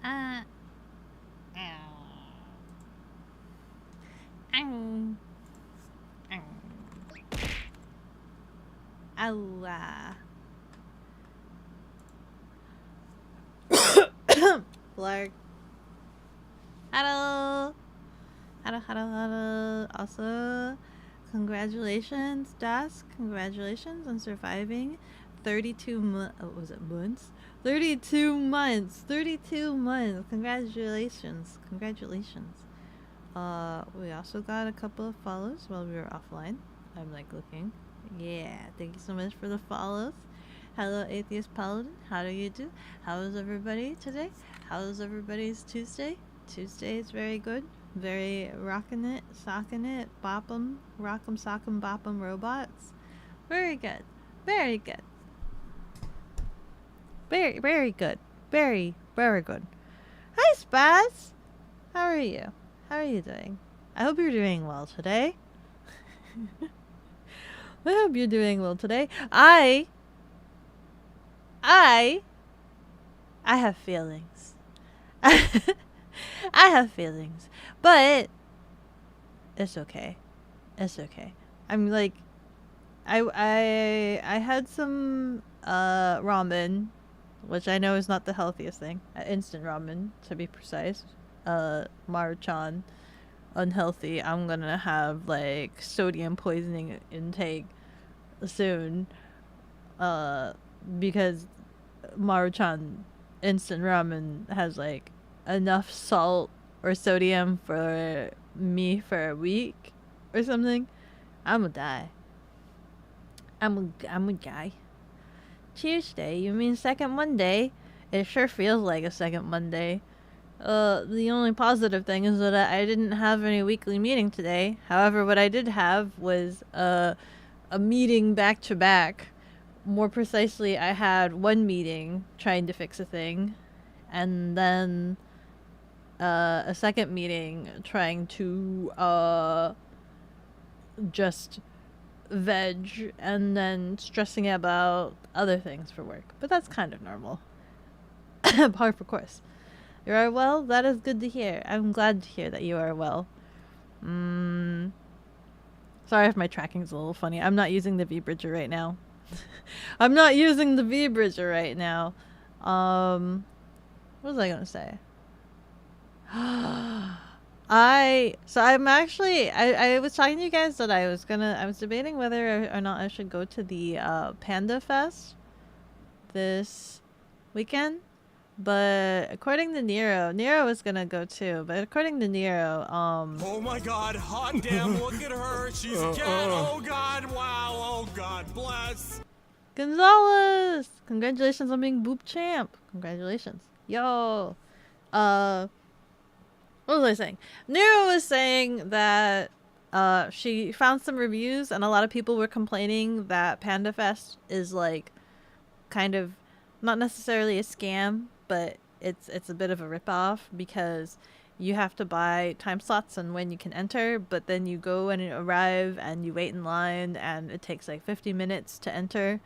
Ow. Ow. Ow. Ow. Blarg. Hello. Hello. Also, congratulations, Das. Congratulations on surviving 32 months. Oh, was it months? 32 months. 32 months. Congratulations. We also got a couple of follows while we were offline. I'm like looking. Yeah, thank you so much for the follows. Hello, Atheist Paladin. How do you do? How is everybody today? How is everybody's Tuesday? Tuesday is very good. Very rockin' it, sockin' it, bop 'em, rock 'em, sock 'em, bop 'em robots. Very good. Very good. Very good. Very good. Hi, Spaz! How are you? How are you doing? I hope you're doing well today. I hope you're doing well today. I have feelings. I have feelings. But it's okay. It's okay. I'm like I had some ramen, which I know is not the healthiest thing. Instant ramen, to be precise. Maruchan, unhealthy. I'm gonna have like sodium poisoning intake soon. Because Maruchan instant ramen has like enough salt or sodium for me for a week or something. I'm gonna die. I'm a guy. Tuesday? You mean second Monday? It sure feels like a second Monday. The only positive thing is that I didn't have any weekly meeting today. However, what I did have was a meeting back to back. More precisely, I had one meeting trying to fix a thing, and then a second meeting trying to just veg, and then stressing about other things for work. But that's kind of normal. Par for course. You are well? That is good to hear. I'm glad to hear that you are well. Sorry if my tracking's a little funny. I'm not using the V-Bridger right now. I'm not using the V-Bridger right now. What was I gonna say? I'm actually, I was talking to you guys that I was debating whether or not I should go to the Panda Fest this weekend. But according to Nero was gonna go too. But according to Nero, oh my God! Hot damn! Look at her! She's a cat! Oh God! Wow! Oh God! Bless! Gonzalez! Congratulations on being Boop Champ. Congratulations, yo. What was I saying? Nero was saying that she found some reviews and a lot of people were complaining that Panda Fest is like kind of not necessarily a scam, but it's a bit of a ripoff because you have to buy time slots and when you can enter, but then you go and arrive and you wait in line and it takes like 50 minutes to enter.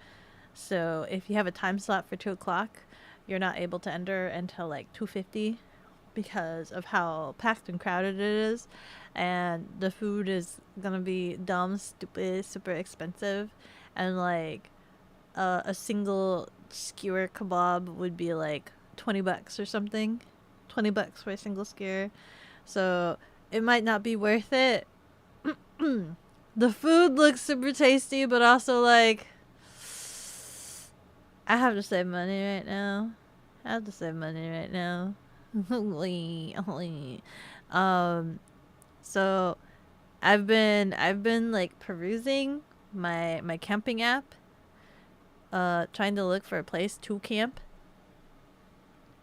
So if you have a time slot for 2 o'clock, you're not able to enter until like 2:50 because of how packed and crowded it is. And the food is gonna be dumb, stupid, super expensive. And like a single skewer kebab would be like $20 or something. $20 for a single skewer. So it might not be worth it. The food looks super tasty, but also like I have to save money right now. So I've been like perusing my camping app, trying to look for a place to camp.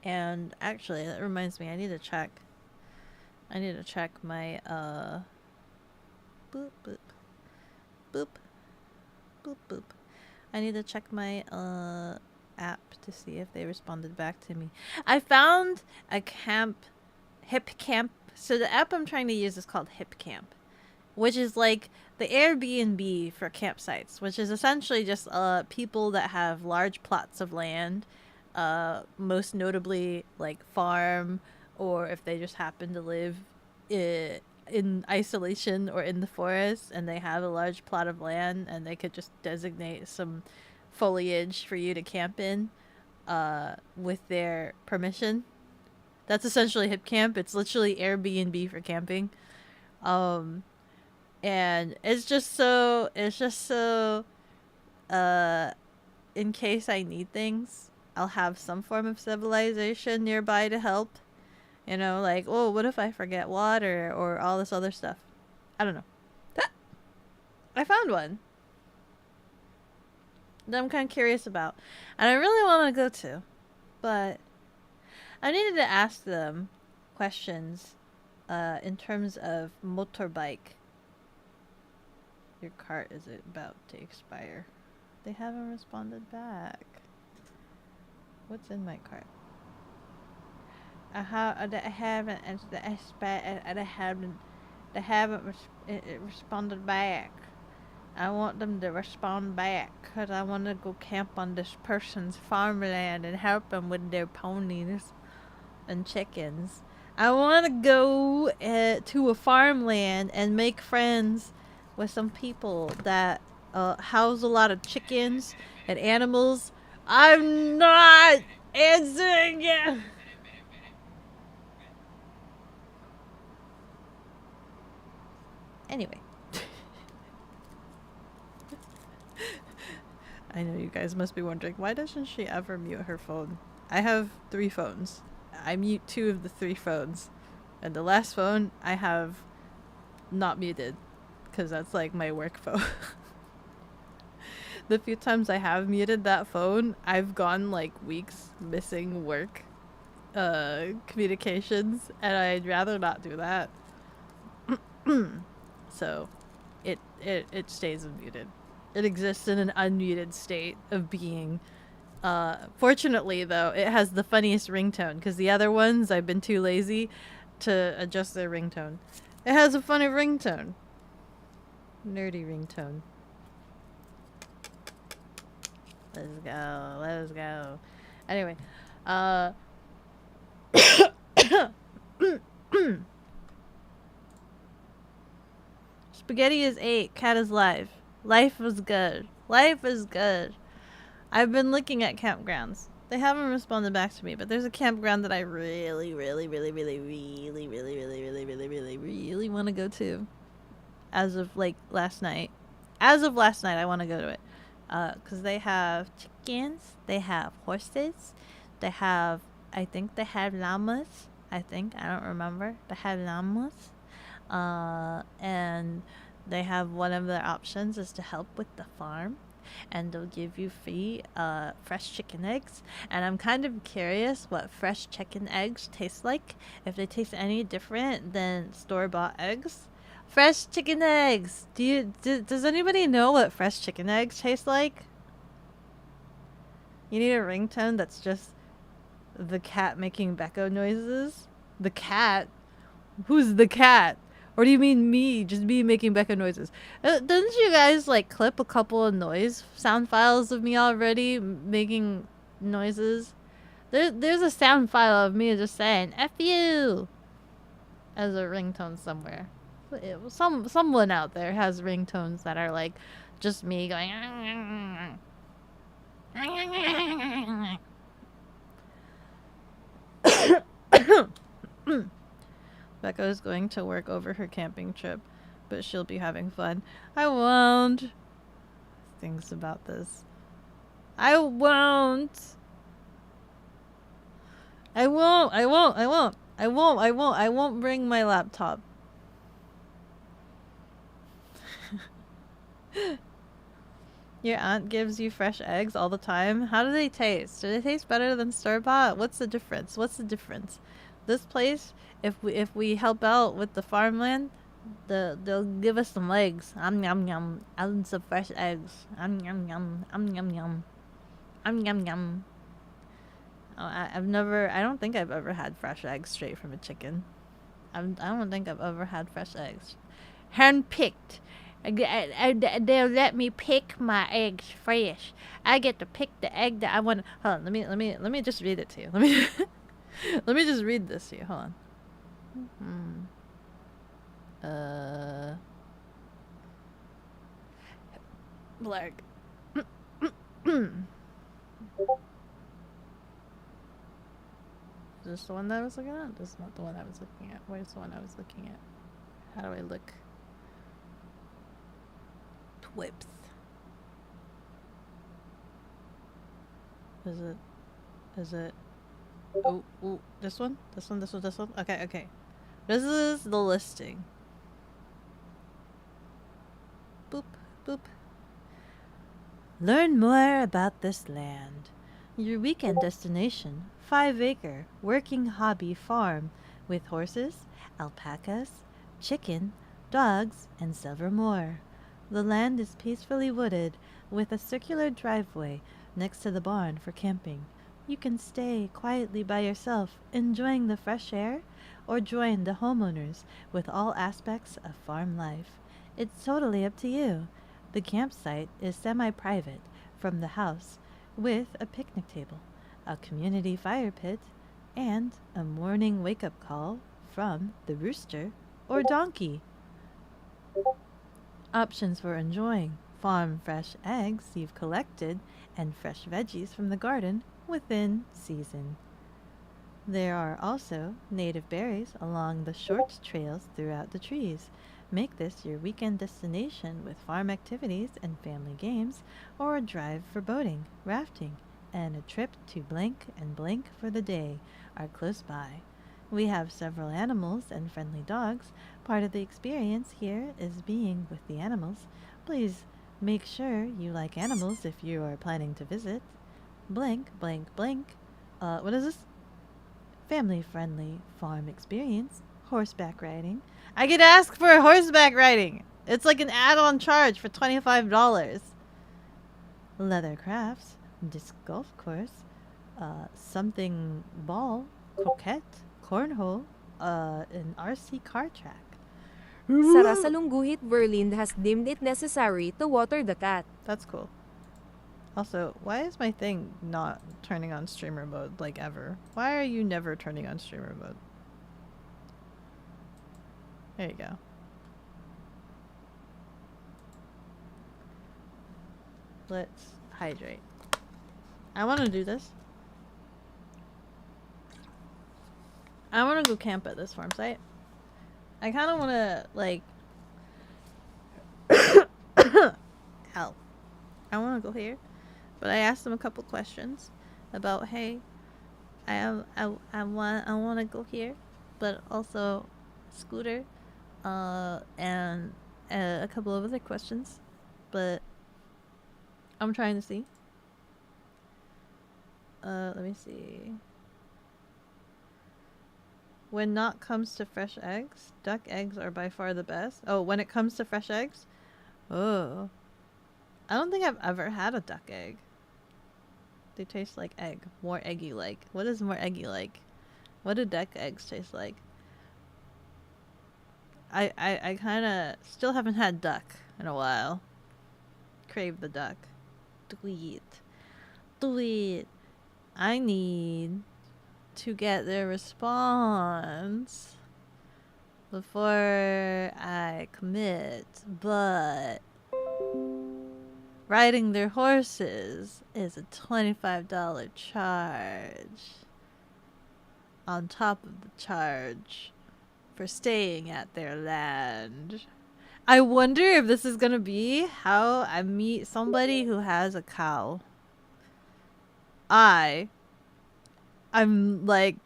And actually, that reminds me, I need to check my boop boop boop boop boop. I need to check my app to see if they responded back to me. I found a hip camp. So the app I'm trying to use is called Hip Camp, which is like the Airbnb for campsites, which is essentially just people that have large plots of land most notably like farm, or if they just happen to live in isolation or in the forest and they have a large plot of land and they could just designate some foliage for you to camp in with their permission. That's essentially hip camp. It's literally Airbnb for camping. Um and it's just so in case I need things, I'll have some form of civilization nearby to help. You know, like, oh, what if I forget water or all this other stuff? I don't know. I found one that I'm kind of curious about. And I really want to go to. But I needed to ask them questions in terms of motorbike. Your cart is about to expire. They haven't responded back. What's in my cart? I haven't responded back. I want them to respond back because I want to go camp on this person's farmland and help them with their ponies and chickens. I want to go to a farmland and make friends with some people that house a lot of chickens and animals. I'm not answering you. Anyway. I know you guys must be wondering, why doesn't she ever mute her phone? I have 3 phones. I mute 2 of the 3 phones. And the last phone I have not muted. Because that's like my work phone. The few times I have muted that phone, I've gone like weeks missing work communications. And I'd rather not do that. So it stays unmuted. It exists in an unmuted state of being. Fortunately, though, it has the funniest ringtone, because the other ones, I've been too lazy to adjust their ringtone. It has a funny ringtone. Nerdy ringtone. Let's go. Let's go. Anyway. Spaghetti is 8. Cat is live. Life is good. Life is good. I've been looking at campgrounds. They haven't responded back to me, but there's a campground that I really want to go to. As of like last night. As of last night, I want to go to it. Because they have chickens. They have horses. They have, I think they have llamas. I don't remember. They have llamas. And they have one of their options is to help with the farm, and they'll give you free fresh chicken eggs. And I'm kind of curious what fresh chicken eggs taste like, if they taste any different than store-bought eggs. Fresh chicken eggs. Does anybody know what fresh chicken eggs taste like? You need a ringtone that's just the cat making Becco noises. The cat? Who's the cat? Or do you mean me? Just me making Becca noises? Didn't you guys like clip a couple of noise sound files of me already making noises? There's a sound file of me just saying "F you" as a ringtone somewhere. Someone out there has ringtones that are like just me going. Becca is going to work over her camping trip, but she'll be having fun. I won't. Things about this. I won't. I won't bring my laptop. Your aunt gives you fresh eggs all the time. How do they taste? Do they taste better than store-bought? What's the difference? This place, if we help out with the farmland, they'll give us some eggs. Yum yum. And some fresh eggs. Yum yum. Yum yum. Yum. Oh, I don't think I've ever had fresh eggs straight from a chicken. I don't think I've ever had fresh eggs. Hand-picked They'll let me pick my eggs fresh. I get to pick the egg that I want. Hold on, let me just read it to you. Let me let me just read this to you. Hold on. Like. Is this the one that I was looking at? This is not the one I was looking at. Where's the one I was looking at? How do I look? Twips. Is it? Oh, this one? This one? Okay, okay. This is the listing. Boop, boop. Learn more about this land. Your weekend destination, 5-acre working hobby farm with horses, alpacas, chicken, dogs, and several more. The land is peacefully wooded with a circular driveway next to the barn for camping. You can stay quietly by yourself, enjoying the fresh air, or join the homeowners with all aspects of farm life. It's totally up to you. The campsite is semi-private from the house with a picnic table, a community fire pit, and a morning wake-up call from the rooster or donkey. Options for enjoying farm fresh eggs you've collected and fresh veggies from the garden within season. There are also native berries along the short trails throughout the trees. Make this your weekend destination with farm activities and family games, or a drive for boating, rafting, and a trip to blank and blank for the day are close by. We have several animals and friendly dogs. Part of the experience here is being with the animals. Please make sure you like animals if you are planning to visit. Blank, blank, blank. What is this? Family-friendly farm experience. Horseback riding. I could ask for horseback riding. It's like an add-on charge for $25. Leather crafts. Disc golf course. Something ball. Croquette. Cornhole. An RC car track. Sara Salungguhit Verlind has deemed it necessary to water the cat. That's cool. Also, why is my thing not turning on streamer mode like ever? Why are you never turning on streamer mode? There you go. Let's hydrate. I want to do this. I want to go camp at this farm site. I kind of want to, like... Hell. I want to go here. But I asked them a couple questions about, hey, I want to go here, but also scooter, and a couple of other questions, but I'm trying to see. Let me see. When not comes to fresh eggs, duck eggs are by far the best. Oh, when it comes to fresh eggs? Oh. I don't think I've ever had a duck egg. They taste like egg. More eggy like. What is more eggy like? What do duck eggs taste like? I kind of still haven't had duck in a while. Crave the duck. Tweet. Tweet. I need to get their response before I commit, but riding their horses is a $25 charge on top of the charge for staying at their land. I wonder if this is gonna be how I meet somebody who has a cow. I'm like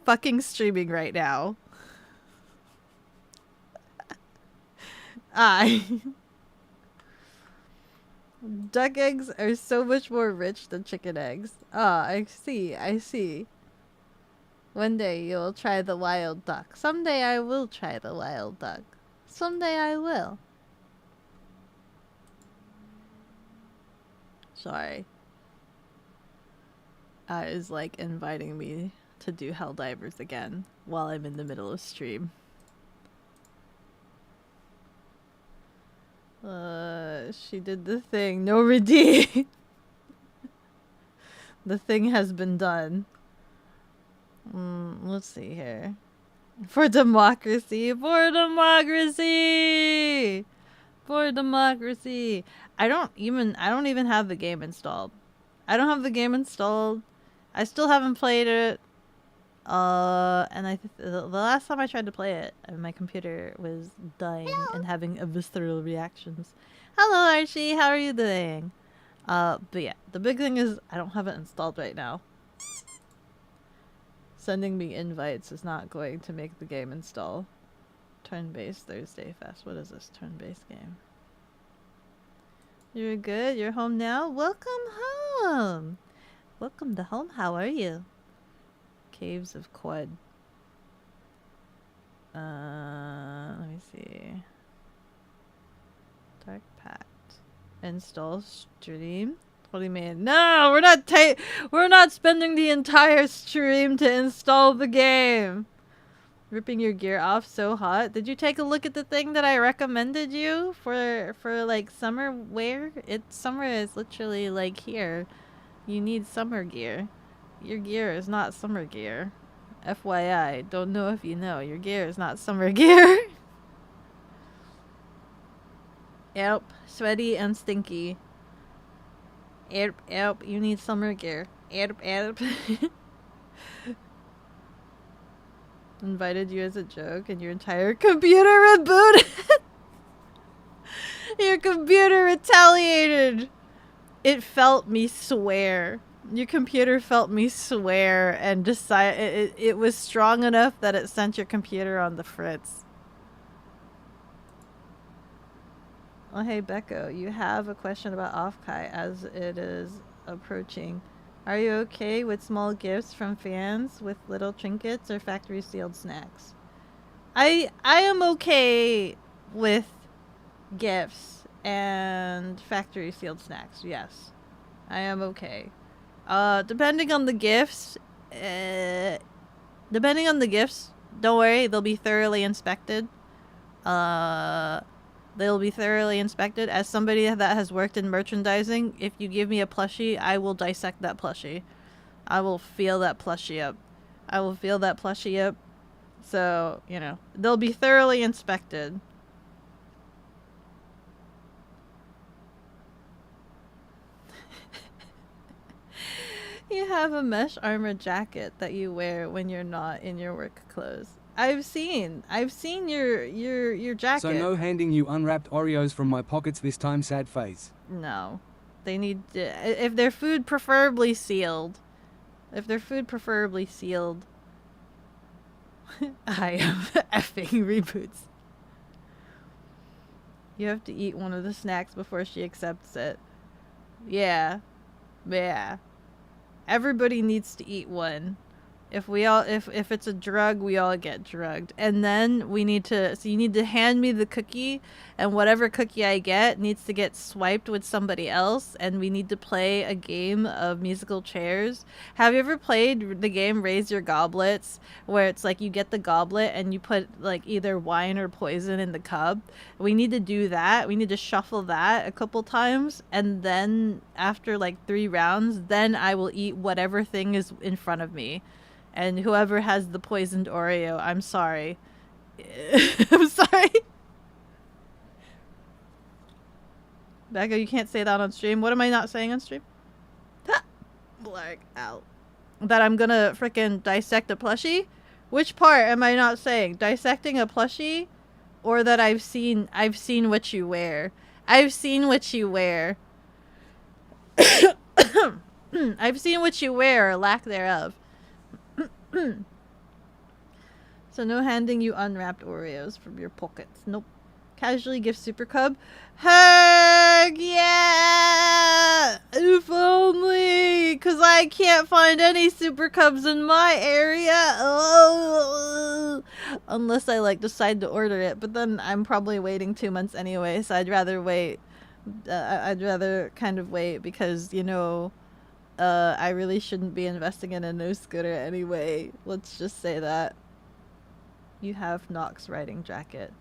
fucking streaming right now. Duck eggs are so much more rich than chicken eggs. Ah, I see, I see. One day you'll try the wild duck. Someday I will try the wild duck. Someday I will. Sorry. Is like inviting me to do Helldivers again while I'm in the middle of stream. She did the thing. No redeem. The thing has been done. Let's see here. For democracy. For democracy. For democracy. I don't even have the game installed. I don't have the game installed. I still haven't played it. And the last time I tried to play it, my computer was dying and having visceral reactions. Hello, Archie. How are you doing? But yeah, the big thing is I don't have it installed right now. Sending me invites is not going to make the game install. Turn-based Thursday Fest. What is this turn-based game? You're good? You're home now? Welcome home! Welcome to home. How are you? Caves of Quad. Let me see. Dark Pact. Install stream. What do you mean? No, we're not spending the entire stream to install the game. Ripping your gear off so hot. Did you take a look at the thing that I recommended you for like summer wear? Summer is literally like here. You need summer gear. Your gear is not summer gear. FYI, don't know if you know. Your gear is not summer gear. Yep, sweaty and stinky. Yep, you need summer gear. Yep. Invited you as a joke and your entire computer rebooted. Your computer retaliated. It felt me swear. Your computer felt me swear and it was strong enough that it sent your computer on the fritz. Oh, hey, Becco, you have a question about Offkai as it is approaching. Are you okay with small gifts from fans with little trinkets or factory sealed snacks? I am okay with gifts and factory sealed snacks. Yes. I am okay. Depending on the gifts, don't worry, they'll be thoroughly inspected. They'll be thoroughly inspected. As somebody that has worked in merchandising, if you give me a plushie, I will dissect that plushie. I will feel that plushie up. So, you know, they'll be thoroughly inspected. You have a mesh armor jacket that you wear when you're not in your work clothes. I've seen your jacket. So no handing you unwrapped Oreos from my pockets this time, sad face. No. They need to, if they're food preferably sealed. I am effing reboots. You have to eat one of the snacks before she accepts it. Yeah. Everybody needs to eat one. If it's a drug, we all get drugged. And then you need to hand me the cookie, and whatever cookie I get needs to get swiped with somebody else, and we need to play a game of musical chairs. Have you ever played the game Raise Your Goblets, where it's like you get the goblet and you put like either wine or poison in the cup? We need to do that. We need to shuffle that a couple times, and then after like 3 rounds, then I will eat whatever thing is in front of me. And whoever has the poisoned Oreo, I'm sorry. I'm sorry. Becca, you can't say that on stream. What am I not saying on stream? Black out. That I'm gonna frickin' dissect a plushie? Which part am I not saying? Dissecting a plushie? Or that I've seen what you wear? I've seen what you wear. I've seen what you wear, or lack thereof. So no handing you unwrapped Oreos from your pockets. Nope. Casually give Super Cub. Heck yeah! If only! Because I can't find any Super Cubs in my area. Oh. Unless I like decide to order it. But then I'm probably waiting 2 months anyway. So I'd rather wait. I'd rather kind of wait because, you know... I really shouldn't be investing in a new scooter anyway. Let's just say that. You have Nox riding jacket.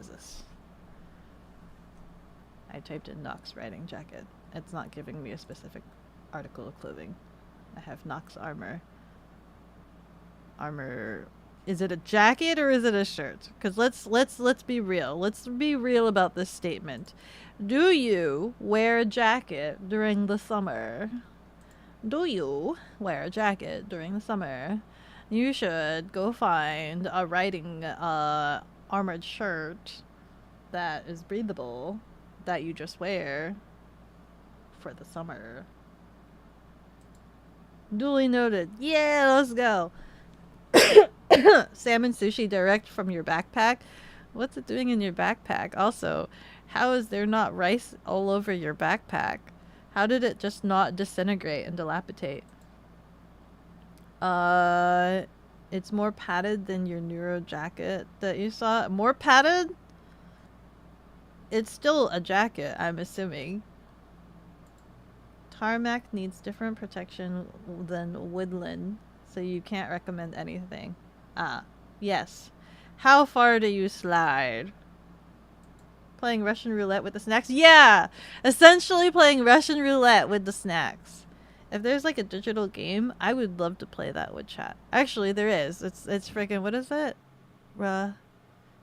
is this? I typed in Nox riding jacket. It's not giving me a specific article of clothing. I have Nox armor. Armor. Is it a jacket or is it a shirt? Because let's be real. Let's be real about this statement. Do you wear a jacket during the summer? Do you wear a jacket during the summer? You should go find a riding armored shirt that is breathable that you just wear for the summer. Duly noted. Yeah, let's go. Salmon sushi direct from your backpack. What's it doing in your backpack? Also, how is there not rice all over your backpack? How did it just not disintegrate and dilapidate? It's more padded than your Neuro jacket that you saw. More padded? It's still a jacket, I'm assuming. Tarmac needs different protection than woodland, so you can't recommend anything. Ah, yes. How far do you slide? Playing Russian roulette with the snacks? Yeah! Essentially playing Russian roulette with the snacks. If there's like a digital game, I would love to play that with chat. Actually, there is. It's freaking, what is it?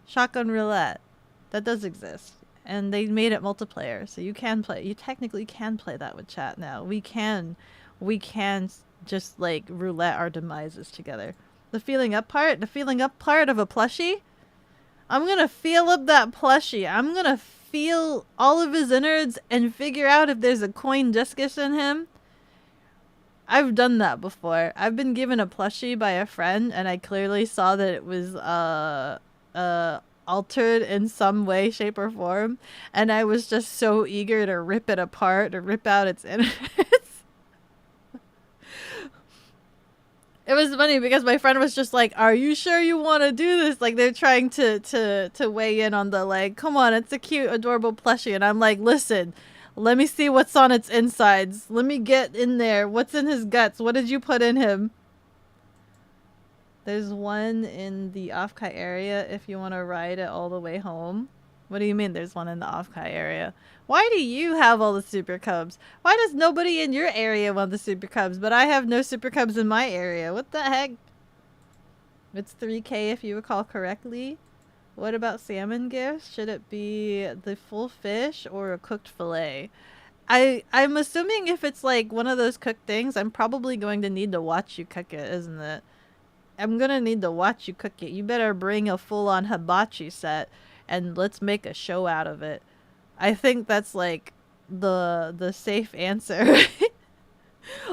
Shotgun roulette. That does exist. And they made it multiplayer, so you technically can play that with chat now. We can just like roulette our demises together. The feeling up part of a plushie? I'm gonna feel up that plushie. I'm gonna feel all of his innards and figure out if there's a coin discus in him. I've done that before. I've been given a plushie by a friend and I clearly saw that it was altered in some way, shape, or form, and I was just so eager to rip it apart, to rip out its innards. It was funny because my friend was just like, "Are you sure you want to do this?" Like they're trying to weigh in on the like, "Come on, it's a cute, adorable plushie," and I'm like, "Listen, let me see what's on its insides. Let me get in there. What's in his guts? What did you put in him?" There's one in the Afkai area if you want to ride it all the way home. What do you mean there's one in the Afkai area? Why do you have all the Super Cubs? Why does nobody in your area want the Super Cubs, but I have no Super Cubs in my area? What the heck? It's 3K if you recall correctly. What about salmon gifts? Should it be the full fish or a cooked fillet? I'm assuming if it's like one of those cooked things, I'm probably going to need to watch you cook it, isn't it? I'm gonna need to watch you cook it. You better bring a full-on hibachi set and let's make a show out of it. I think that's like the safe answer.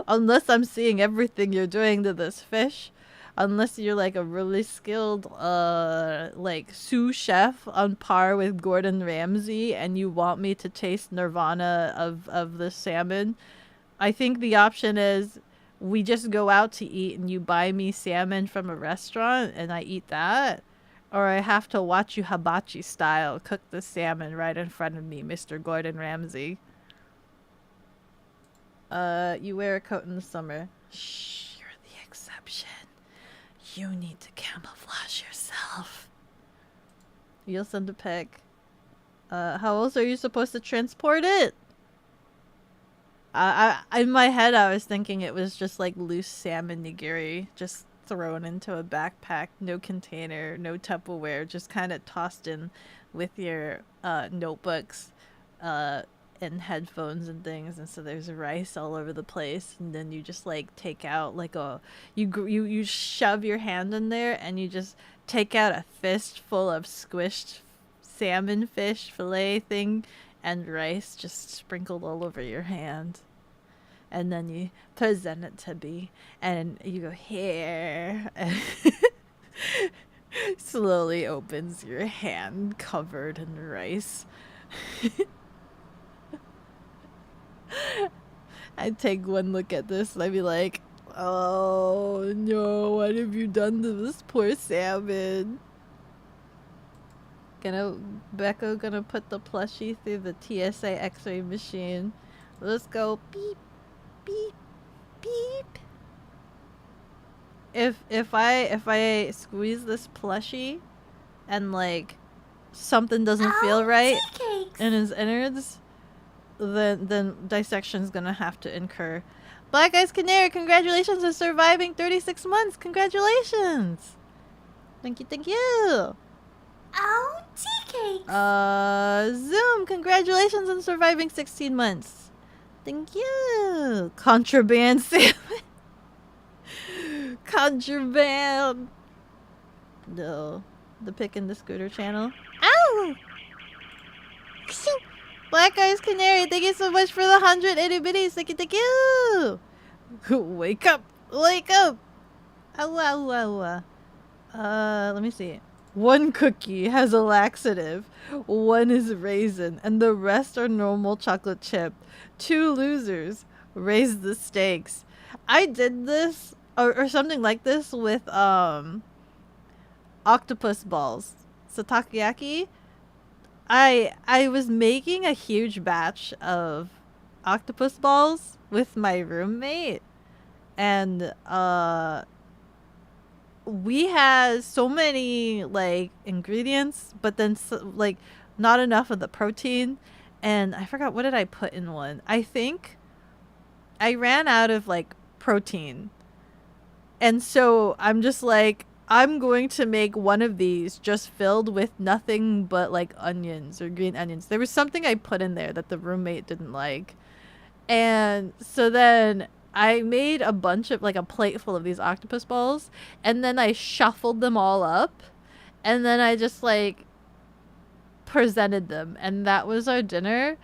Unless I'm seeing everything you're doing to this fish. Unless you're like a really skilled like sous chef on par with Gordon Ramsay and you want me to taste nirvana of the salmon. I think the option is we just go out to eat and you buy me salmon from a restaurant and I eat that. Or I have to watch you hibachi style cook the salmon right in front of me, Mr. Gordon Ramsay. You wear a coat in the summer. Shh, you're the exception. You need to camouflage yourself. You'll send a pic. How else are you supposed to transport it? In my head, I was thinking it was just like loose salmon nigiri, just thrown into a backpack, no container, no Tupperware, just kind of tossed in with your notebooks and headphones and things, and so there's rice all over the place, and then you just like take out like you shove your hand in there and you just take out a fist full of squished salmon fish fillet thing and rice just sprinkled all over your hand. And then you present it to me, and you go, here. And slowly opens your hand covered in rice. I'd take one look at this and I'd be like, oh no, what have you done to this poor salmon? Becco gonna put the plushie through the TSA x-ray machine. Let's go. Beep, beep, beep. If I squeeze this plushie and like something doesn't feel right in his innards, then dissection's gonna have to incur. Black Eyes Canary, congratulations on surviving 36 months. Congratulations. Thank you, thank you. Oh, tea cakes. Zoom, congratulations on surviving 16 months. Thank you. Contraband salmon. Contraband. No. The Pick and the Scooter channel. Ow! Black Eyes Canary, thank you so much for the 100 itty bitties. Thank you, thank you. Wake up. Wake up. Ow. Let me see. One cookie has a laxative, one is raisin, and the rest are normal chocolate chip. 2 losers. Raise the stakes. I did this, or something like this with, octopus balls. So takoyaki, I was making a huge batch of octopus balls with my roommate, and we had so many like ingredients, but then like not enough of the protein, and I forgot what did I put in one. I think I ran out of like protein, and so I'm just like, I'm going to make one of these just filled with nothing but like onions or green onions. There was something I put in there that the roommate didn't like. And so then I made a bunch of like a plate full of these octopus balls, and then I shuffled them all up, and then I just like presented them, and that was our dinner.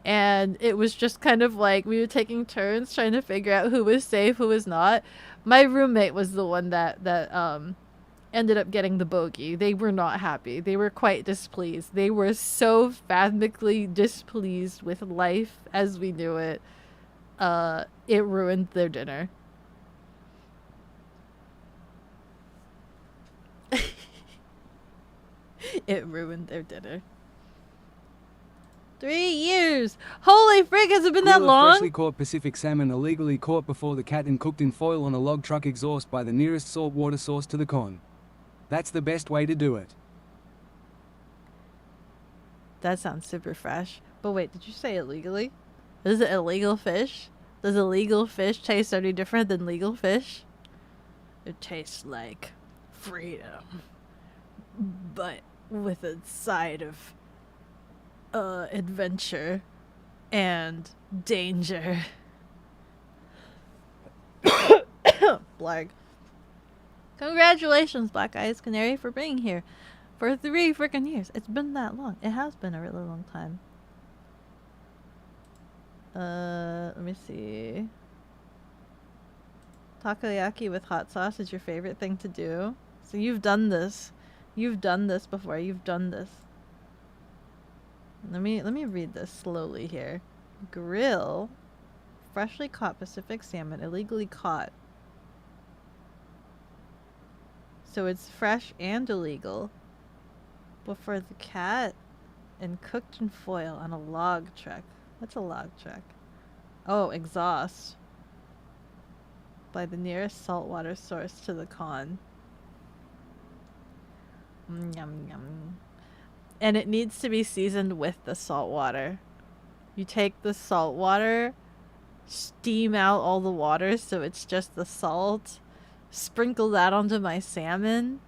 And it was just kind of like we were taking turns trying to figure out who was safe, who was not. My roommate was the one that ended up getting the bogey. They were not happy. They were quite displeased. They were so fathomically displeased with life as we knew it. It ruined their dinner. It ruined their dinner. 3 years! Holy frig, has it been that Grill a long? freshly caught Pacific salmon illegally caught before the cat and cooked in foil on a log truck exhaust by the nearest saltwater source to the con. That's the best way to do it. That sounds super fresh. But wait, did you say illegally? Is it illegal fish? Does illegal fish taste any different than legal fish? It tastes like freedom, but with a side of adventure and danger. Blarg. Congratulations, Black Eyes Canary, for being here for 3 freaking years. It's been that long. It has been a really long time. Let me see. Takoyaki with hot sauce is your favorite thing to do. So you've done this. You've done this before. You've done this. Let me read this slowly here. Grill freshly caught Pacific salmon, illegally caught. So it's fresh and illegal. Before the cat, and cooked in foil on a log truck. What's a log truck? Oh, exhaust. By the nearest saltwater source to the con. Yum yum. And it needs to be seasoned with the salt water. You take the salt water, steam out all the water so it's just the salt, sprinkle that onto my salmon.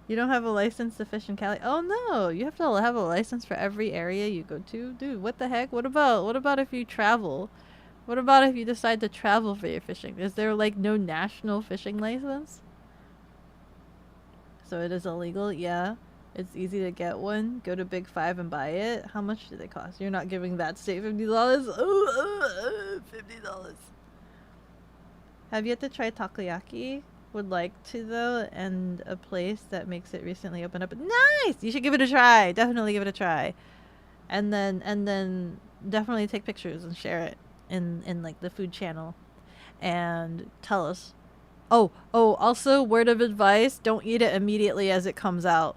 You don't have a license to fish in Cali? Oh no, you have to have a license for every area you go to? Dude, what the heck? What about if you travel? What about if you decide to travel for your fishing? Is there like no national fishing license? So it is illegal? Yeah. It's easy to get one. Go to Big Five and buy it. How much do they cost? You're not giving that state $50? $50. Have yet to try takoyaki? Would like to though, and a place that makes it recently opened up. Nice! You should give it a try. Definitely give it a try. And then definitely take pictures and share it in like the food channel. And tell us. Oh, also word of advice, don't eat it immediately as it comes out.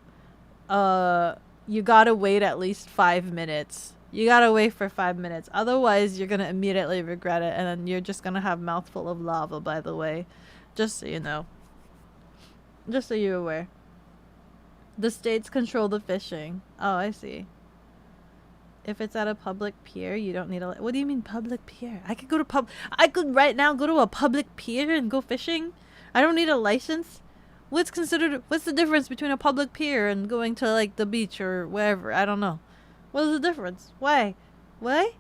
You gotta wait at least 5 minutes. You gotta wait for 5 minutes. Otherwise, you're gonna immediately regret it, and then you're just gonna have mouthful of lava, by the way. Just so you know. Just so you're aware. The states control the fishing. Oh, I see. If it's at a public pier, you don't need a... What do you mean public pier? I could go to I could right now go to a public pier and go fishing? I don't need a license? What's the difference between a public pier and going to like the beach or wherever? I don't know. What is the difference? Why? Why?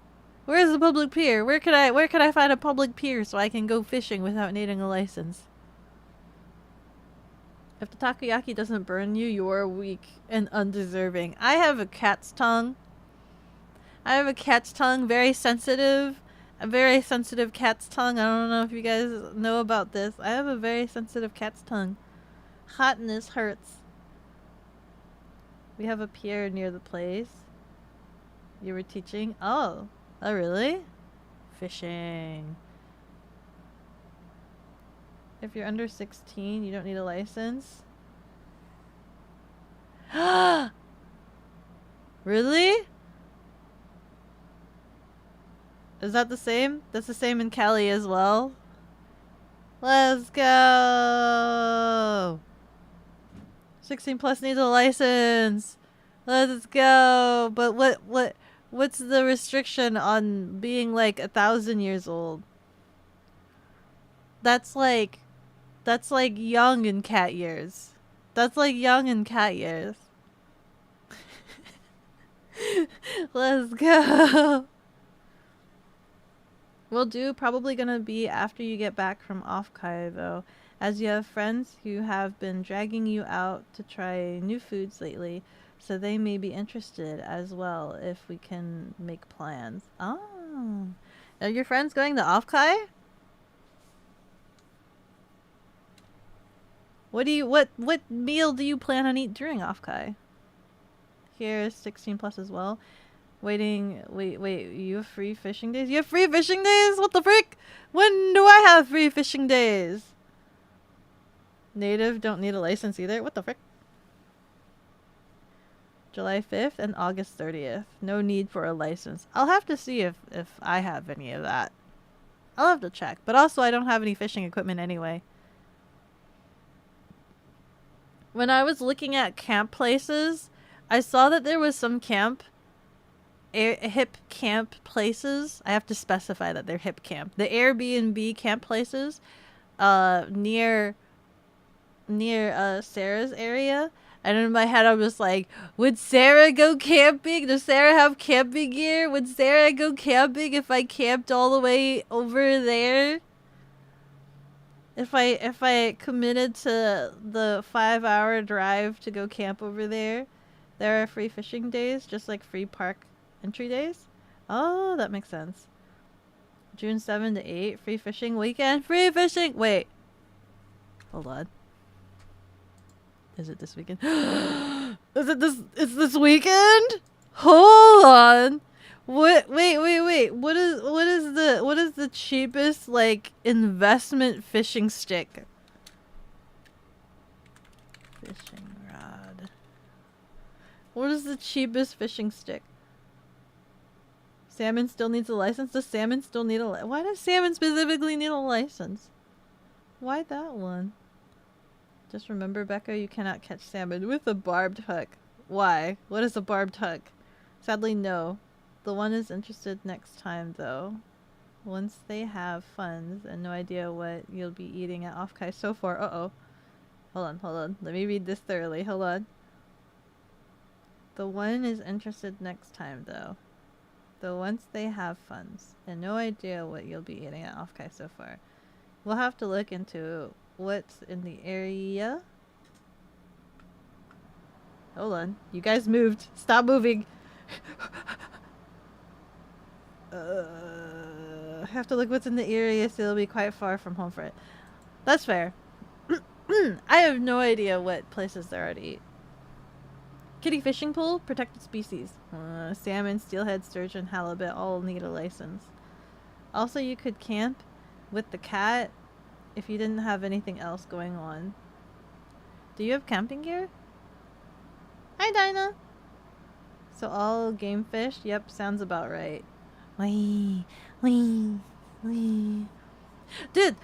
Where is the public pier? Where could I find a public pier so I can go fishing without needing a license? If the takoyaki doesn't burn you, you are weak and undeserving. I have a cat's tongue. I have a cat's tongue, very sensitive. A very sensitive cat's tongue. I don't know if you guys know about this. I have a very sensitive cat's tongue. Hotness hurts. We have a pier near the place. You were teaching? Oh. Oh, really? Fishing. If you're under 16, you don't need a license. Really? Is that the same? That's the same in Cali as well? Let's go! 16 plus needs a license. Let's go. But what's the restriction on being like 1,000 years old? That's like young in cat years. That's like young in cat years. Let's go. Will do. Probably gonna be after you get back from off-kai though, as you have friends who have been dragging you out to try new foods lately, so they may be interested as well if we can make plans. Oh. Are your friends going to off-kai? What meal do you plan on eating during off-kai? Here's 16 plus as well. Wait, you have free fishing days? You have free fishing days? What the frick? When do I have free fishing days? Native don't need a license either. What the frick? July 5th and August 30th. No need for a license. I'll have to see if I have any of that. I'll have to check. But also I don't have any fishing equipment anyway. When I was looking at camp places, I saw that there was some hip camp places. I have to specify that they're hip camp. The Airbnb camp places near Sarah's area. And in my head I was like, would Sarah go camping? Does Sarah have camping gear? Would Sarah go camping if I camped all the way over there? If I committed to the 5-hour drive to go camp over there, there are free fishing days, just like free park entry days. Oh, that makes sense. June 7 to 8, free fishing weekend. Free fishing! Wait. Hold on. Is it this weekend? It's this weekend? Hold on. Wait. What is the cheapest like investment fishing stick? Fishing rod. What is the cheapest fishing stick? Salmon still needs a license? Does salmon still need a why does salmon specifically need a license? Why that one? Just remember, Becca, you cannot catch salmon with a barbed hook. Why? What is a barbed hook? Sadly, no. The one is interested next time, though. Once they have funds and no idea what you'll be eating at off-kai so far. Uh-oh. Hold on. Let me read this thoroughly. Hold on. The one is interested next time, though. Once they have funds and no idea what you'll be eating at off-kai so far. We'll have to look into what's in the area. Hold on. You guys moved. Stop moving. I have to look what's in the area, so it'll be quite far from home for it. That's fair. I have no idea what places there are to eat. Kitty fishing pool, protected species. Salmon, steelhead, sturgeon, halibut all need a license. Also, you could camp with the cat if you didn't have anything else going on. Do you have camping gear? Hi, Dinah. So all game fish? Yep, sounds about right. Wee. Dude,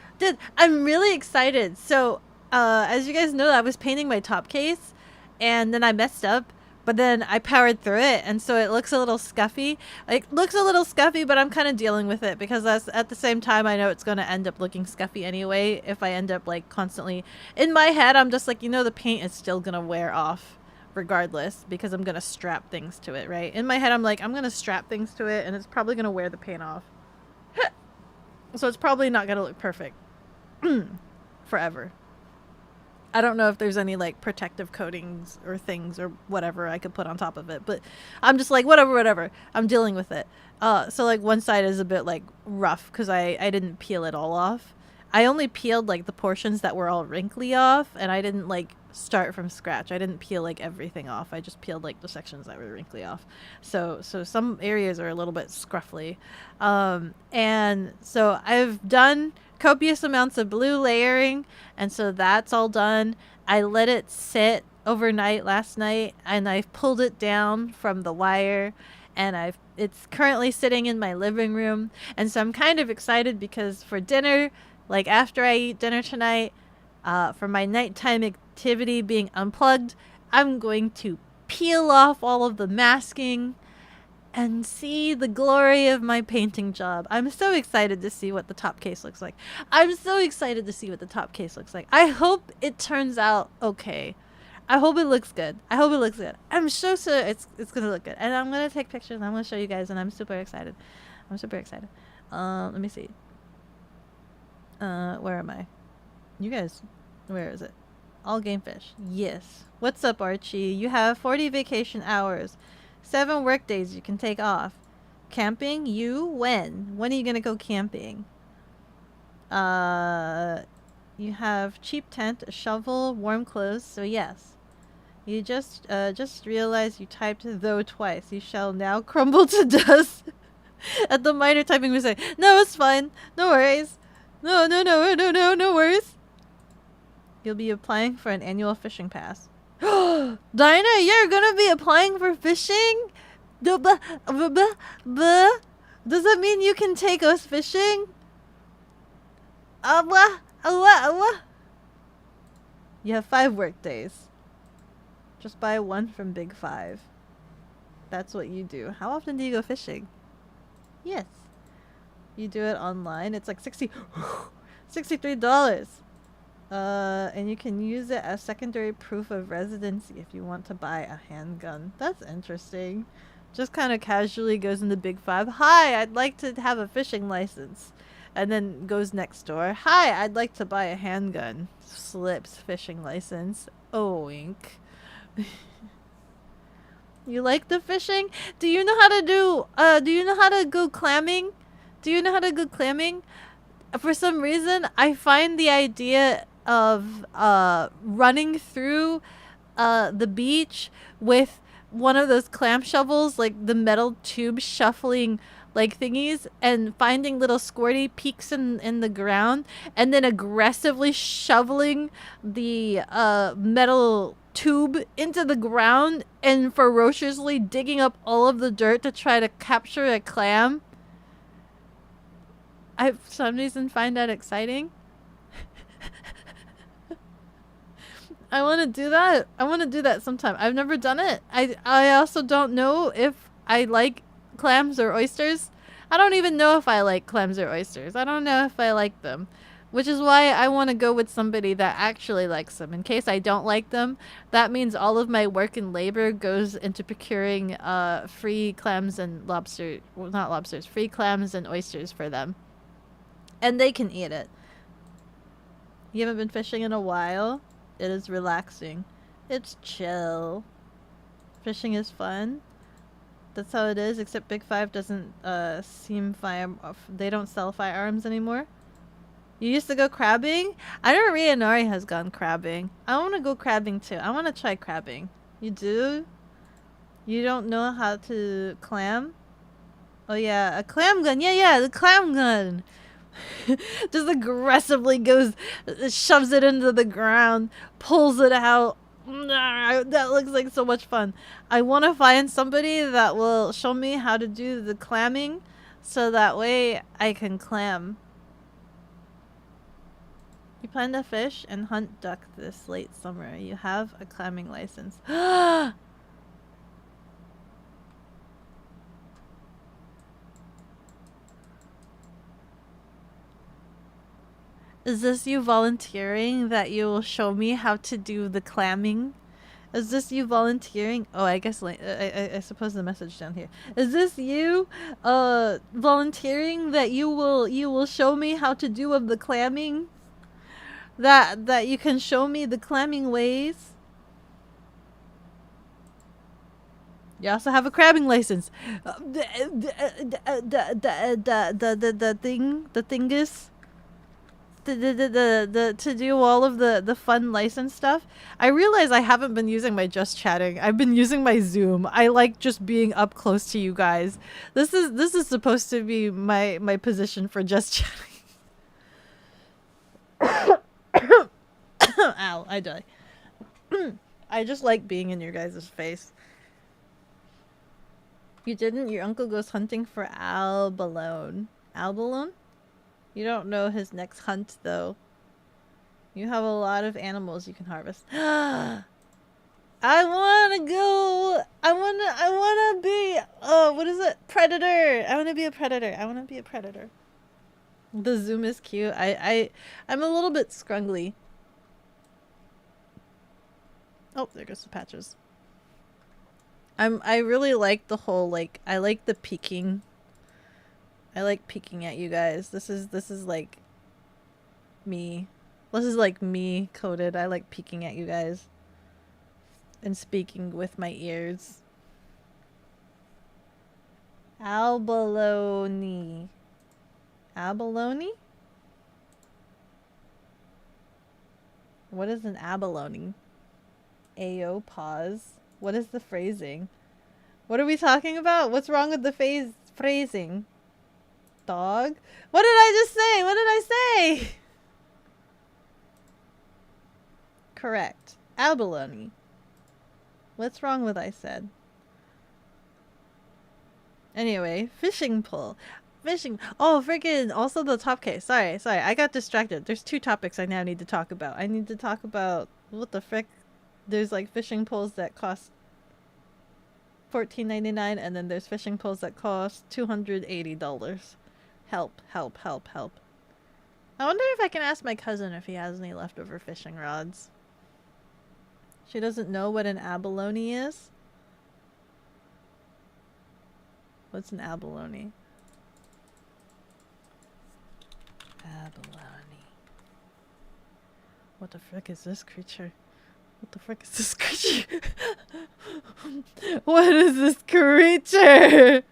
I'm really excited. So, as you guys know, I was painting my top case, and then I messed up. But then I powered through it, and so it looks a little scuffy. It looks a little scuffy, but I'm kind of dealing with it because that's, at the same time, I know it's going to end up looking scuffy anyway if I end up like constantly... In my head, I'm just like, you know, the paint is still going to wear off regardless because I'm going to strap things to it, right? In my head, I'm like, I'm going to strap things to it, and it's probably going to wear the paint off. So it's probably not going to look perfect forever. I don't know if there's any like protective coatings or things or whatever I could put on top of it, but I'm just like, whatever. I'm dealing with it. So like one side is a bit like rough because I didn't peel it all off. I only peeled like the portions that were all wrinkly off, and I didn't like start from scratch. I didn't peel like everything off. I just peeled like the sections that were wrinkly off. So some areas are a little bit scruffly. And so I've done copious amounts of blue layering, and so that's all done. I let it sit overnight last night, and I've pulled it down from the wire, and it's currently sitting in my living room. And so I'm kind of excited because for dinner, like after I eat dinner tonight, for my nighttime activity being unplugged, I'm going to peel off all of the masking and see the glory of my painting job. I'm so excited to see what the top case looks like. I hope it turns out okay. I hope it looks good. I'm so it's gonna look good. And I'm gonna take pictures and I'm gonna show you guys, and I'm super excited. Let me see. Where am I? You guys, where is it? All game fish. Yes. What's up, Archie? You have 40 vacation hours. 7 work days you can take off. Camping? You? When? When are you gonna go camping? You have cheap tent, a shovel, warm clothes, so yes. You just realized you typed though twice. You shall now crumble to dust. At the minor typing mistake. No, it's fine. No worries. No worries. You'll be applying for an annual fishing pass. Dinah, you're gonna be applying for fishing? Does that mean you can take us fishing? You have 5 work days. Just buy one from Big 5. That's what you do. How often do you go fishing? Yes. You do it online. It's like $63. And you can use it as secondary proof of residency if you want to buy a handgun. That's interesting. Just kind of casually goes into Big 5. Hi, I'd like to have a fishing license. And then goes next door. Hi, I'd like to buy a handgun. Slips fishing license. Oink. You like the fishing? Do you know how to go clamming? For some reason, I find the idea of running through the beach with one of those clam shovels, like the metal tube shuffling like thingies, and finding little squirty peaks in the ground, and then aggressively shoveling the metal tube into the ground and ferociously digging up all of the dirt to try to capture a clam. I, for some reason, find that exciting. I want to do that sometime. I've never done it. I also don't know if I like clams or oysters. I don't even know if I like clams or oysters. I don't know if I like them. Which is why I want to go with somebody that actually likes them. In case I don't like them, that means all of my work and labor goes into procuring free clams and free clams and oysters for them. And they can eat it. You haven't been fishing in a while? It is relaxing. It's chill. Fishing is fun. That's how it is, except Big 5 doesn't they don't sell firearms anymore. You used to go crabbing? I know Rianari has gone crabbing. I want to go crabbing too. I want to try crabbing. You do? You don't know how to clam? Oh yeah, a clam gun. Yeah, the clam gun. Just aggressively shoves it into the ground, pulls it out. That looks like so much fun. I want to find somebody that will show me how to do the clamming, so that way I can clam. You plan to fish and hunt duck this late summer. You have a clamming license. Is this you volunteering that you will show me how to do the clamming? Is this you volunteering? Oh, I guess I suppose the message down here. Is this you volunteering that you will show me how to do of the clamming? That you can show me the clamming ways? You also have a crabbing license. The thing is to do all of the fun license stuff. I realize I haven't been using my just chatting. I've been using my Zoom. I like just being up close to you guys. This is supposed to be my position for just chatting. Ow, I die. I just like being in your guys' face. You didn't? Your uncle goes hunting for abalone. Abalone? You don't know his next hunt, though. You have a lot of animals you can harvest. I wanna go. I wanna be. Oh, what is it? Predator. I wanna be a predator. I wanna be a predator. The Zoom is cute. I'm a little bit scrungly. Oh, there goes the patches. I really like the whole, like, I like the peeking. I like peeking at you guys. This is like me. This is like me coded. I like peeking at you guys and speaking with my ears. Abalone. Abalone? What is an abalone? Ayo, pause. What is the phrasing? What are we talking about? What's wrong with the phrasing? Dog? What did I just say? What did I say? Correct. Abalone. What's wrong with I said? Anyway, fishing pole. Fishing. Oh, freaking. Also the top case. Sorry. I got distracted. There's two topics I now need to talk about. I need to talk about what the frick. There's like fishing poles that cost $14.99, and then there's fishing poles that cost $280. Help. I wonder if I can ask my cousin if he has any leftover fishing rods. She doesn't know what an abalone is. What's an abalone? Abalone. What the frick is this creature? What the frick is this creature? What is this creature?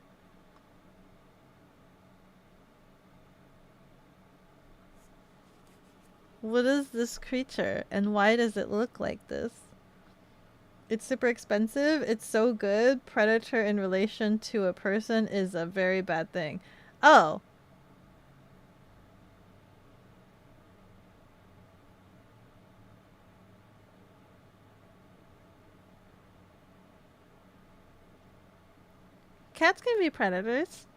What is this creature, and why does it look like this? It's super expensive. It's so good. Predator in relation to a person is a very bad thing. Oh. Cats can be predators.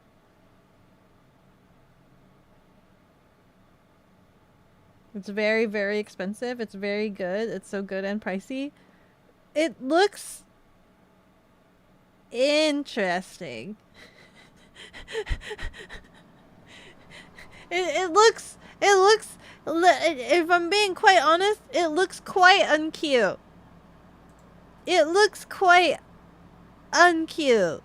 It's very, very expensive. It's very good. It's so good and pricey. It looks interesting. it looks, if I'm being quite honest, it looks quite uncute. It looks quite uncute.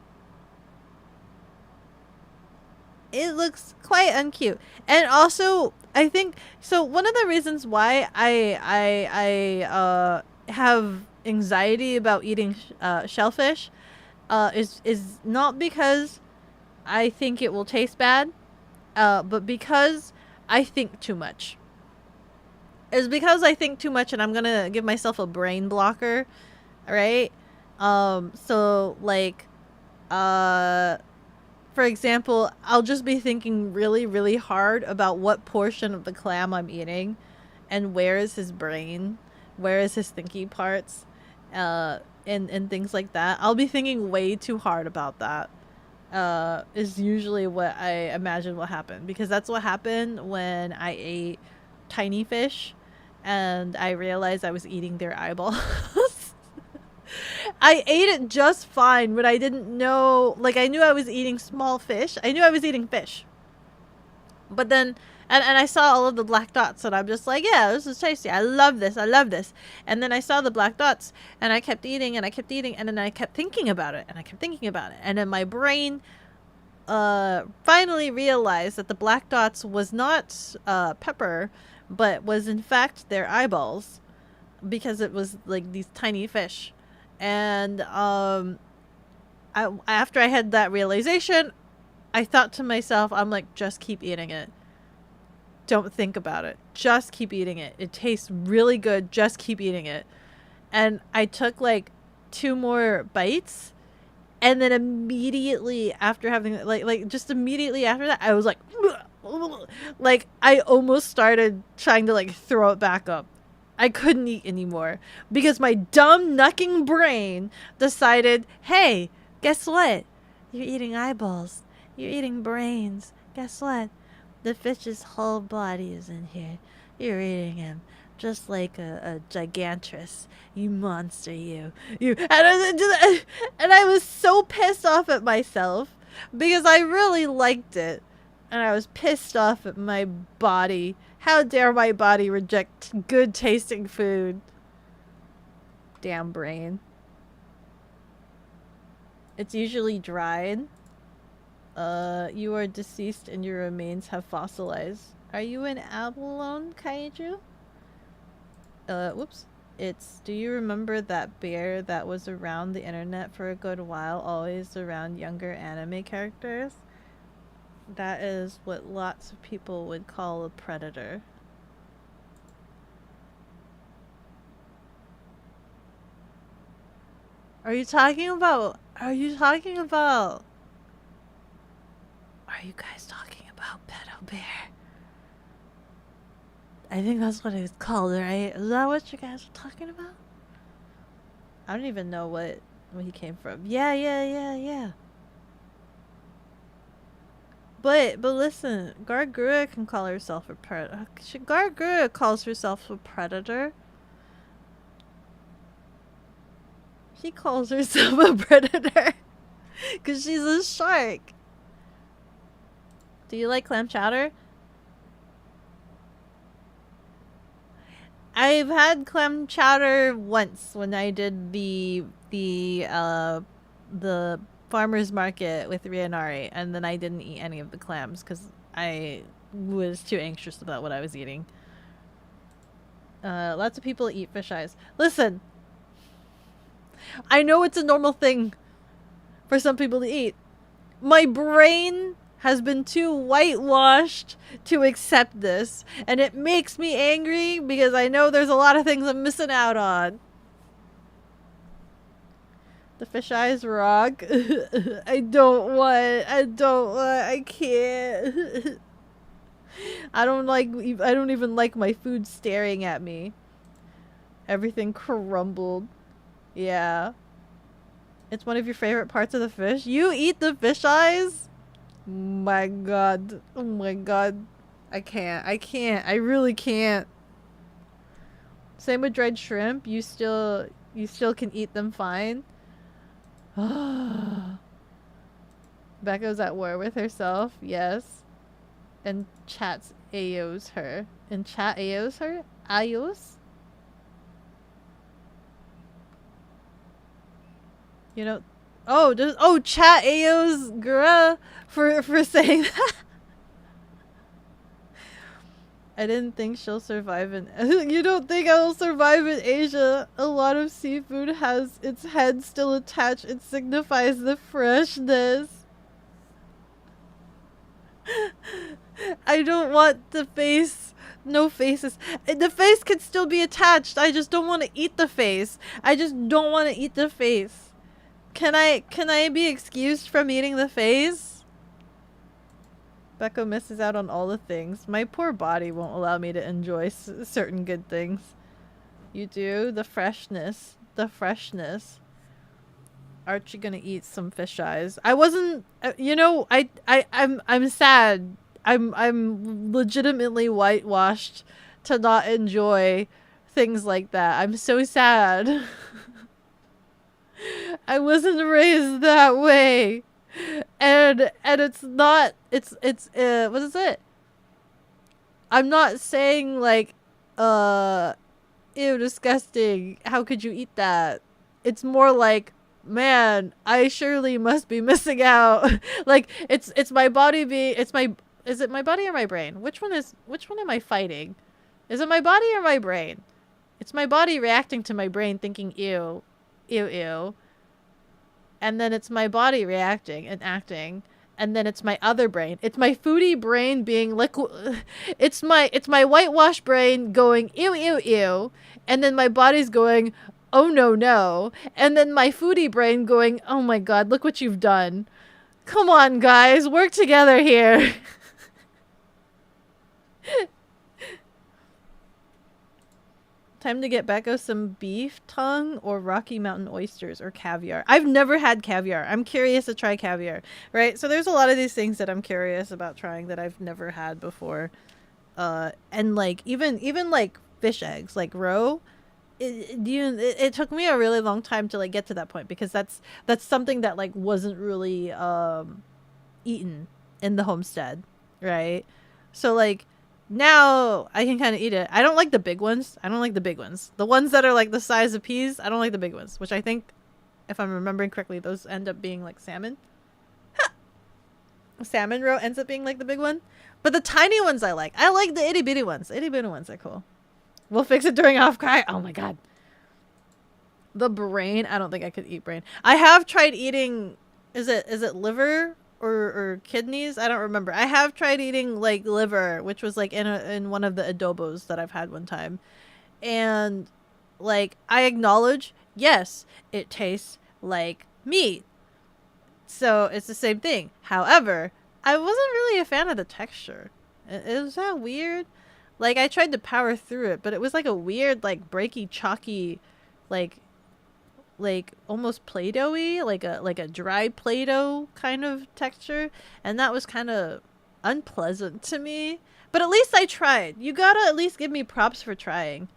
It looks quite uncute. And also, I think, so one of the reasons why I have anxiety about eating shellfish is not because I think it will taste bad, but because I think too much. It's because I think too much, and I'm gonna give myself a brain blocker, right? So like, for example, I'll just be thinking really, really hard about what portion of the clam I'm eating, and where is his brain, where is his thinky parts, and things like that. I'll be thinking way too hard about that. Is usually what I imagine will happen, because that's what happened when I ate tiny fish and I realized I was eating their eyeballs. I ate it just fine, but I didn't know. Like, I knew I was eating small fish. I knew I was eating fish. But then, and I saw all of the black dots, and I'm just like, yeah, this is tasty. I love this. I love this. And then I saw the black dots, and I kept eating, and I kept eating, and then I kept thinking about it, and I kept thinking about it. And then my brain finally realized that the black dots was not pepper, but was in fact their eyeballs, because it was like these tiny fish. And after I had that realization, I thought to myself, I'm like, just keep eating it. Don't think about it. Just keep eating it. It tastes really good. Just keep eating it. And I took like 2 more bites, and then immediately after having like just immediately after that, I was like I almost started trying to like throw it back up. I couldn't eat anymore because my dumb knucking brain decided, hey, guess what? You're eating eyeballs. You're eating brains. Guess what? The fish's whole body is in here. You're eating him. Just like a gigantress. You monster, you. And I was so pissed off at myself because I really liked it. And I was pissed off at my body. How dare my body reject good tasting food? Damn brain. It's usually dried. You are deceased and your remains have fossilized. Are you an abalone kaiju? Whoops. It's, do you remember that bear that was around the internet for a good while, always around younger anime characters? That is what lots of people would call a predator. Are you talking about Pedo Bear? I think that's what it's called, right? Is that what you guys are talking about? I don't even know where he came from. Yeah. But listen, Gargura can call herself a predator. Gargura calls herself a predator. She calls herself a predator because she's a shark. Do you like clam chowder? I've had clam chowder once when I did the farmer's market with Rianari, and then I didn't eat any of the clams because I was too anxious about what I was eating. Lots of people eat fish eyes. Listen, I know it's a normal thing for some people to eat. My brain has been too whitewashed to accept this, and it makes me angry because I know there's a lot of things I'm missing out on. The fish eyes rock. I can't. I don't even like my food staring at me. Everything crumbled. Yeah. It's one of your favorite parts of the fish? You eat the fish eyes? My god. Oh my god. I can't. I really can't. Same with dried shrimp. You still can eat them fine. Becca's at war with herself. Yes. And chat's AOs her. And chat AOs her? AOs? You know, chat AO's Gura for saying that. I didn't think she'll survive in you don't think I will survive in Asia? A lot of seafood has its head still attached. It signifies the freshness. I don't want the face. No faces. The face can still be attached. I just don't want to eat the face. I just don't want to eat the face. Can I be excused from eating the face? Becco misses out on all the things. My poor body won't allow me to enjoy certain good things. You do? The freshness. The freshness. Aren't you gonna eat some fish eyes? I wasn't, I'm sad. I'm legitimately whitewashed to not enjoy things like that. I'm so sad. I wasn't raised that way. And it's not it's what is it? I'm not saying like ew, disgusting. How could you eat that? It's more like, man, I surely must be missing out. Like it's my body being is it my body or my brain? Which one am I fighting? Is it my body or my brain? It's my body reacting to my brain thinking ew, ew, ew. And then it's my body reacting and acting. And then it's my other brain. It's my foodie brain being it's my whitewash brain going ew, ew, ew. And then my body's going, oh no, no. And then my foodie brain going, oh my god, look what you've done. Come on, guys, work together here. Time to get Becco some beef tongue or Rocky Mountain oysters or caviar. I've never had caviar. I'm curious to try caviar, right? So there's a lot of these things that I'm curious about trying that I've never had before. And like even like fish eggs, like roe. It took me a really long time to like get to that point because that's something that like wasn't really eaten in the homestead, right? So like now I can kind of eat it. I don't like the big ones. The ones that are like the size of peas, I don't like the big ones, which I think, if I'm remembering correctly, those end up being like salmon. Salmon roe ends up being like the big one. But the tiny ones I like. I like the itty bitty ones. Itty bitty ones are cool. We'll fix it during off cry. Oh my god. The brain. I don't think I could eat brain. I have tried eating, is it liver? Or kidneys, I don't remember. I have tried eating like liver, which was like in one of the adobos that I've had one time, and like I acknowledge, yes, it tastes like meat, so it's the same thing. However, I wasn't really a fan of the texture. It was that weird. Like I tried to power through it, but it was like a weird, like breaky, chalky, like almost Play-Doh-y, like a dry Play-Doh kind of texture, and that was kind of unpleasant to me. But at least I tried. You gotta at least give me props for trying.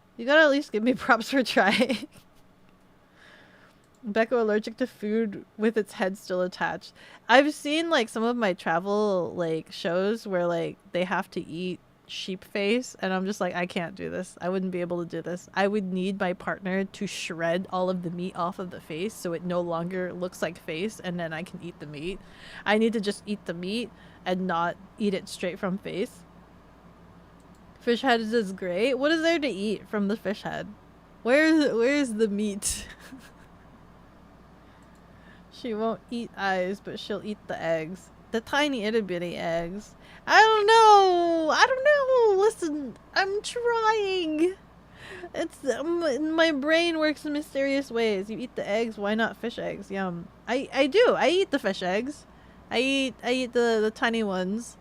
Becco allergic to food with its head still attached. I've seen like some of my travel like shows where like they have to eat sheep face, and I'm just like, I can't do this. I wouldn't be able to do this. I would need my partner to shred all of the meat off of the face so it no longer looks like face, and then I can eat the meat. I need to just eat the meat and not eat it straight from face. Fish head is great. What is there to eat from the fish head? Where's the meat? She won't eat eyes, but she'll eat the eggs. The tiny itty bitty eggs. I don't know. Listen, I'm trying. It's my brain works in mysterious ways. You eat the eggs, why not fish eggs? Yum. I do. I eat the fish eggs. I eat the tiny ones.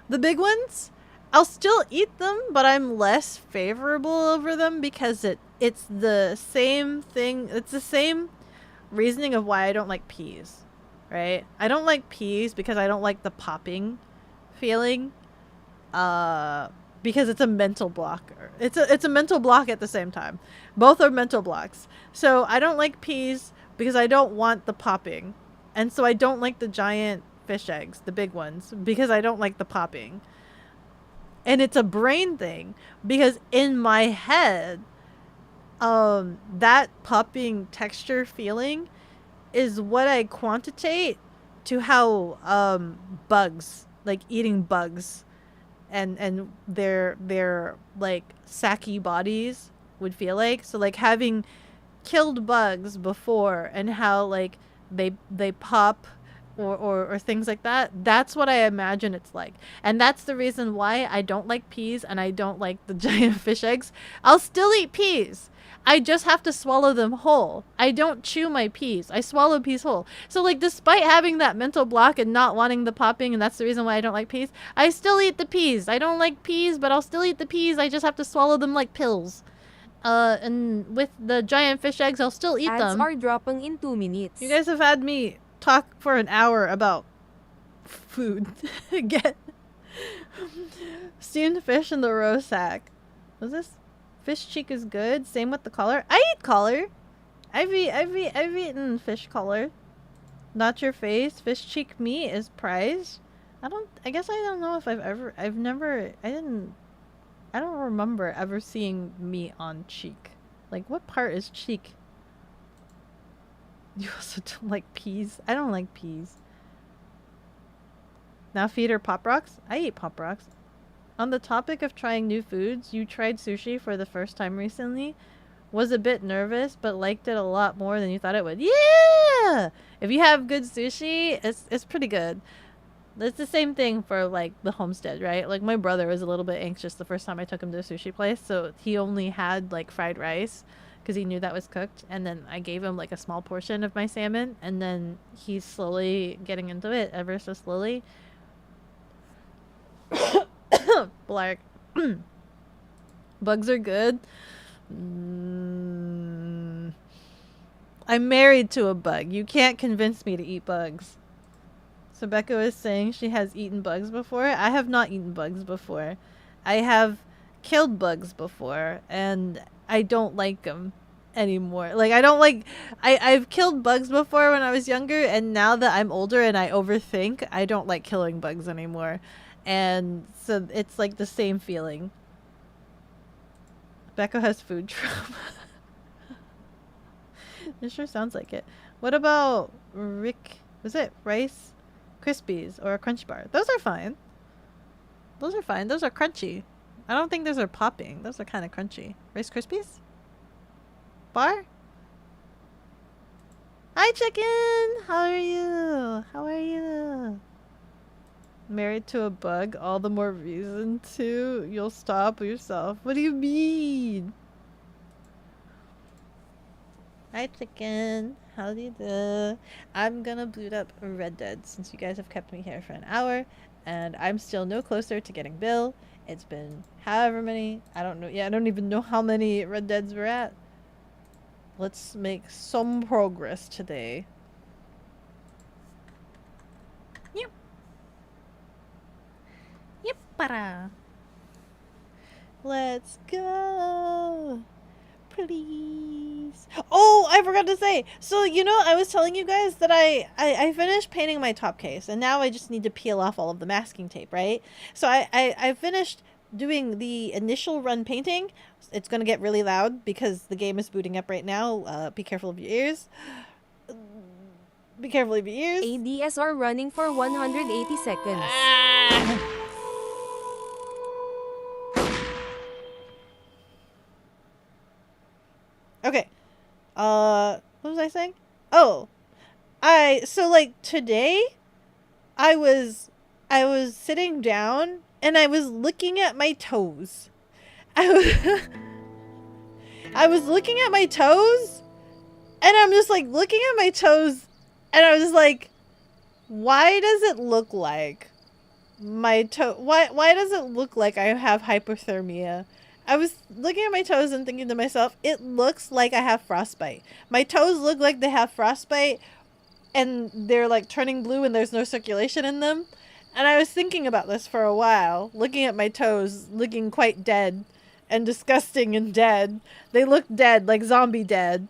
The big ones, I'll still eat them, but I'm less favorable over them because it's the same thing. It's the same reasoning of why I don't like peas, right? I don't like peas because I don't like the popping feeling, because it's a mental block. It's a mental block at the same time. Both are mental blocks. So I don't like peas because I don't want the popping, and so I don't like the giant fish eggs, the big ones, because I don't like the popping. And it's a brain thing because in my head, that popping texture feeling is what I quantitate to how bugs, like eating bugs and their like sacky bodies would feel like. So like having killed bugs before and how like they pop or things like that, that's what I imagine it's like. And that's the reason why I don't like peas and I don't like the giant fish eggs. I'll still eat peas. I just have to swallow them whole. I don't chew my peas. I swallow peas whole. So like despite having that mental block and not wanting the popping, and that's the reason why I don't like peas, I still eat the peas. I don't like peas, but I'll still eat the peas. I just have to swallow them like pills. And with the giant fish eggs, I'll still eat Ads them. are dropping in 2 minutes. You guys have had me talk for an hour about food. Again. Steamed fish in the roe sack. What's this? Fish cheek is good. Same with the collar. I eat collar. I've eaten fish collar. Not your face. Fish cheek meat is prized. I guess I don't know if I don't remember ever seeing meat on cheek. Like, what part is cheek? You also don't like peas? I don't like peas. Now feed her Pop Rocks? I eat Pop Rocks. On the topic of trying new foods, you tried sushi for the first time recently. Was a bit nervous, but liked it a lot more than you thought it would. Yeah! If you have good sushi, it's pretty good. It's the same thing for, like, the homestead, right? Like, my brother was a little bit anxious the first time I took him to a sushi place, so he only had, like, fried rice because he knew that was cooked, and then I gave him, like, a small portion of my salmon, and then he's slowly getting into it, ever so slowly. Black. Bugs are good. I'm married to a bug. You can't convince me to eat bugs. So Becca is saying she has eaten bugs before. I have not eaten bugs before. I have killed bugs before, and I don't like them anymore. Like, I don't like... I've killed bugs before when I was younger, and now that I'm older and I overthink, I don't like killing bugs anymore. And so it's like the same feeling. Becca has food trauma. It sure sounds like it. What about was it Rice Krispies or a Crunch Bar? Those are fine. Those are fine. Those are crunchy. I don't think those are popping. Those are kind of crunchy. Rice Krispies? Bar? Hi, chicken! How are you? How are you? Married to a bug? All the more reason to. You'll stop yourself. What do you mean? Hi, chicken. How do you do? I'm gonna boot up Red Dead since you guys have kept me here for an hour, and I'm still no closer to getting Bill. It's been however many. I don't know. Yeah, I don't even know how many Red Deads we're at. Let's make some progress today. Yep. Yep. Para. Let's go. Please. Oh, I forgot to say. So, you know, I was telling you guys that I finished painting my top case, and now I just need to peel off all of the masking tape, right? So I finished doing the initial run painting. It's going to get really loud because the game is booting up right now. Be careful of your ears. Be careful of your ears. ADSR running for 180 seconds. Okay. What was I saying? Oh. So like today I was sitting down and I was looking at my toes. I was looking at my toes and I'm just like looking at my toes and I was like, why does it look like my toe? Why does it look like I have hypothermia? I was looking at my toes and thinking to myself, it looks like I have frostbite. My toes look like they have frostbite and they're like turning blue and there's no circulation in them. And I was thinking about this for a while, looking at my toes, looking quite dead and disgusting and dead. They look dead, like zombie dead.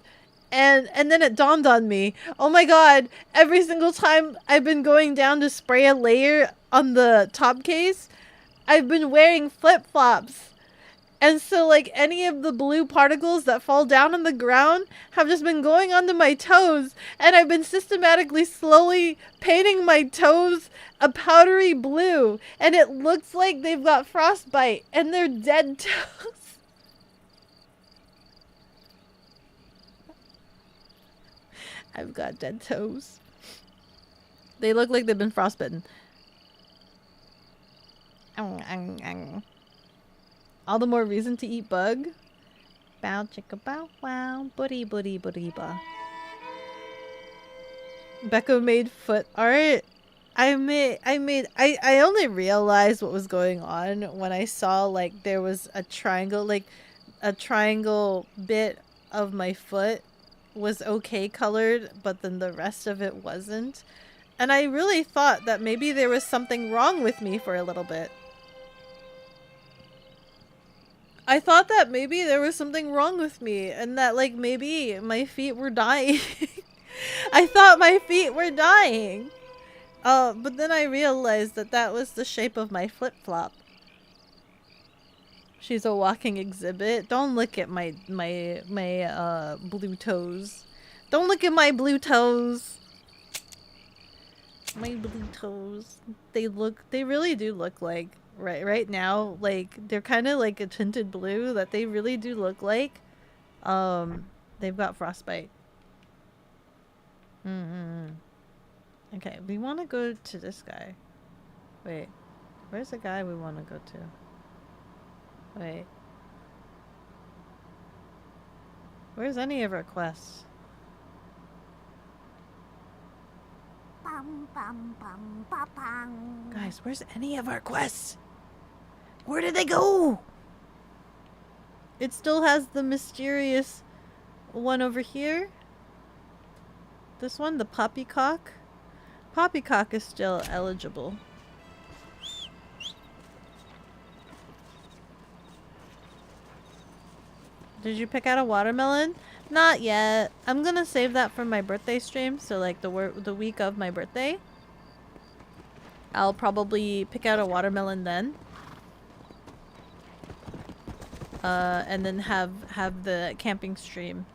And then it dawned on me, oh my god, every single time I've been going down to spray a layer on the top case, I've been wearing flip-flops. And so, like, any of the blue particles that fall down on the ground have just been going onto my toes. And I've been systematically, slowly painting my toes a powdery blue. And it looks like they've got frostbite. And they're dead toes. I've got dead toes. They look like they've been frostbitten. All the more reason to eat bug. Bow chicka bow wow. Buddy buddy buddy ba. Becca made foot art. I only realized what was going on when I saw like there was a triangle, like a triangle bit of my foot was okay colored, but then the rest of it wasn't. And I really thought that maybe there was something wrong with me for a little bit. I thought that maybe there was something wrong with me and that like maybe my feet were dying. I thought my feet were dying. But then I realized that that was the shape of my flip-flop. She's a walking exhibit. Don't look at my blue toes. Don't look at my blue toes. My blue toes. They really do look like right now, like they're kind of like a tinted blue that they really do look like they've got frostbite. Okay, we want to go to this guy. Wait, where's the guy we want to go to? Wait, where's any of our quests? Guys, where's any of our quests? Where did they go? It still has the mysterious one over here. This one, the poppycock. Poppycock is still eligible. Did you pick out a watermelon? Not yet. I'm gonna save that for my birthday stream. So like the week of my birthday, I'll probably pick out a watermelon then. And then have the camping stream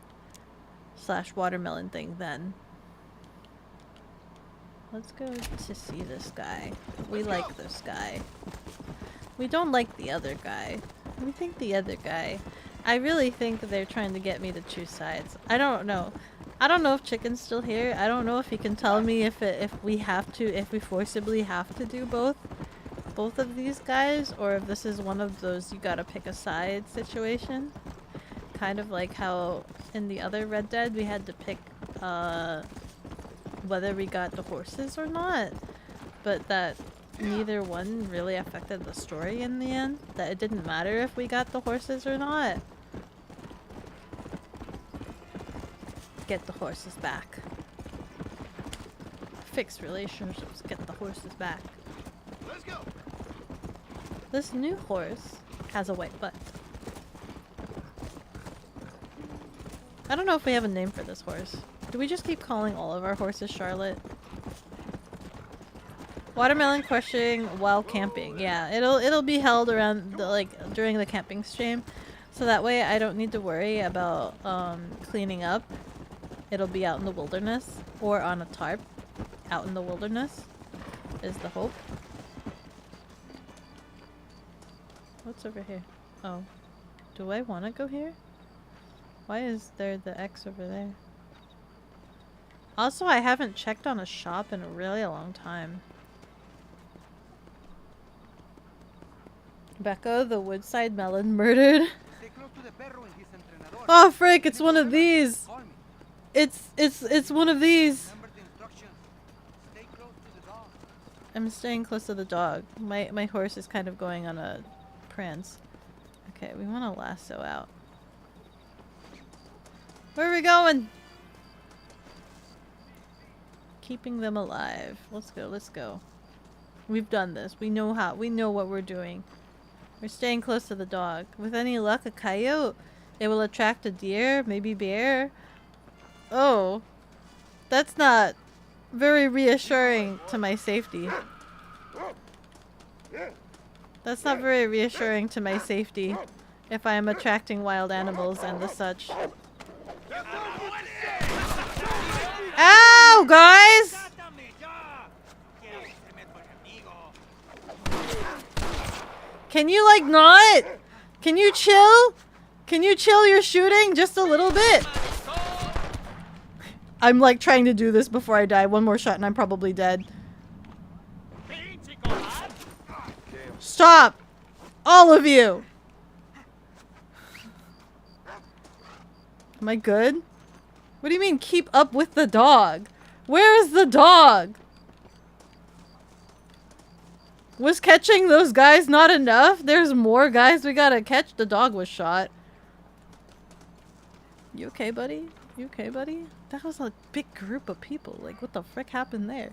/ watermelon thing then. Let's go to see this guy. We like this guy. We don't like the other guy. We think the other guy. I really think that they're trying to get me to choose sides. I don't know. I don't know if Chicken's still here. I don't know if he can tell me if we forcibly have to do both of these guys, or if this is one of those you gotta pick a side situation. Kind of like how in the other Red Dead we had to pick whether we got the horses or not, but that neither one really affected the story in the end. That it didn't matter if we got the horses or not. Get the horses back. Fix relationships, get the horses back. Let's go. This new horse has a white butt. I don't know if we have a name for this horse. Do we just keep calling all of our horses Charlotte? Watermelon crushing while camping. Yeah, it'll be held around during the camping stream, so that way I don't need to worry about cleaning up. It'll be out in the wilderness or on a tarp out in the wilderness is the hope. What's over here? Oh, do I want to go here? Why is there the X over there? Also, I haven't checked on a shop in a really long time. Becca, the woodside melon murdered. Oh frick, it's one of these. It's one of these. I'm staying close to the dog. My horse is kind of going on a prance. Okay, we want to lasso out. Where are we going? Keeping them alive. Let's go, let's go. We've done this. We know what we're doing. We're staying close to the dog. With any luck, a coyote. It will attract a deer, maybe bear. Oh. That's not very reassuring to my safety. That's not very reassuring to my safety if I am attracting wild animals and the such. Ow, guys! Can you like not? Can you chill? Can you chill your shooting just a little bit? I'm like trying to do this before I die. One more shot and I'm probably dead. Stop! All of you! Am I good? What do you mean keep up with the dog? Where is the dog? Was catching those guys not enough? There's more guys we gotta catch. The dog was shot. You okay, buddy? You okay, buddy? That was a big group of people. Like, what the frick happened there?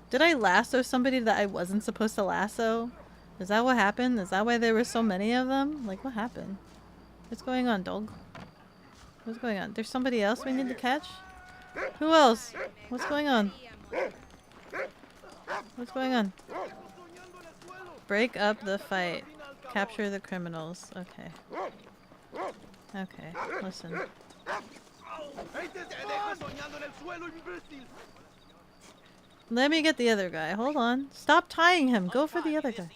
Did I lasso somebody that I wasn't supposed to lasso? Is that what happened? Is that why there were so many of them? Like, what happened? What's going on, dog? What's going on? There's somebody else we need to catch? Who else? What's going on? What's going on? Break up the fight. Capture the criminals. Okay. Okay, listen. Let me get the other guy. Hold on. Stop tying him. Go for the other guy.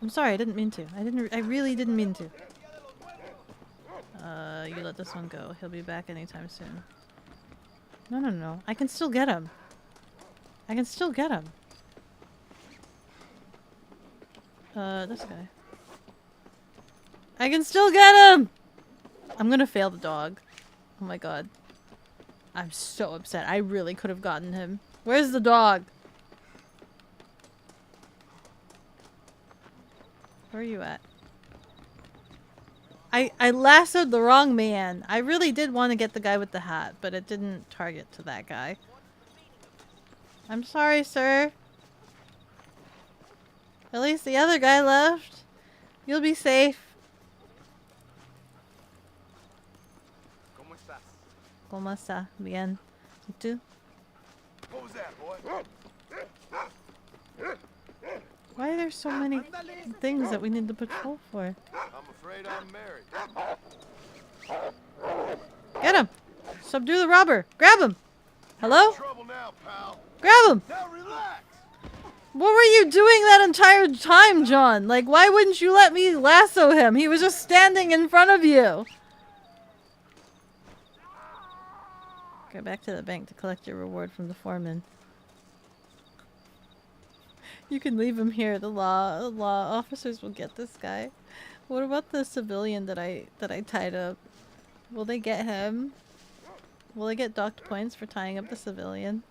I'm sorry, I didn't mean to. I really didn't mean to. You let this one go. He'll be back anytime soon. No, no, no. I can still get him. I can still get him. This guy. I can still get him! I'm gonna fail the dog. Oh my god. I'm so upset. I really could have gotten him. Where's the dog? Where are you at? I lassoed the wrong man. I really did want to get the guy with the hat, but it didn't target to that guy. I'm sorry, sir. At least the other guy left. You'll be safe. ¿Cómo está? Bien. ¿Y tú? What was that, boy? Why are there so many things that we need to patrol for? I'm afraid I'm married. Get him! Subdue the robber! Grab him! Hello? Trouble now, pal. Grab him! Now relax. What were you doing that entire time, John? Like, why wouldn't you let me lasso him? He was just standing in front of you. Go back to the bank to collect your reward from the foreman. You can leave him here. The law officers will get this guy. What about the civilian that I tied up? Will they get him? Will I get docked points for tying up the civilian?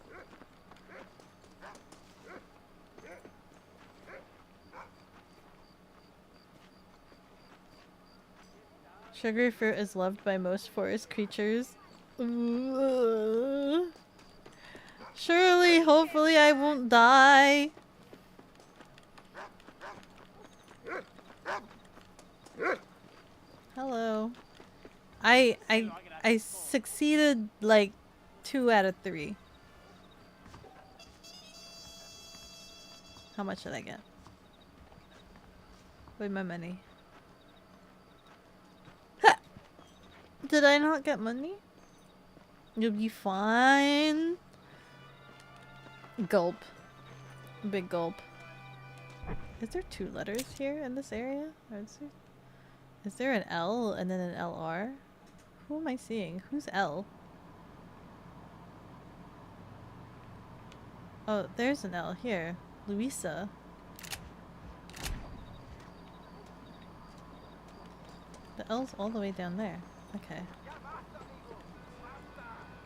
Sugar fruit is loved by most forest creatures. Surely, hopefully I won't die. Hello. I succeeded like 2 out of 3. How much did I get? Where's my money? Ha! Did I not get money? You'll be fine. Gulp. Big gulp. Is there 2 letters here in this area? Or is there an L and then an LR? Who am I seeing? Who's L? Oh, there's an L here. Louisa. The L's all the way down there. Okay.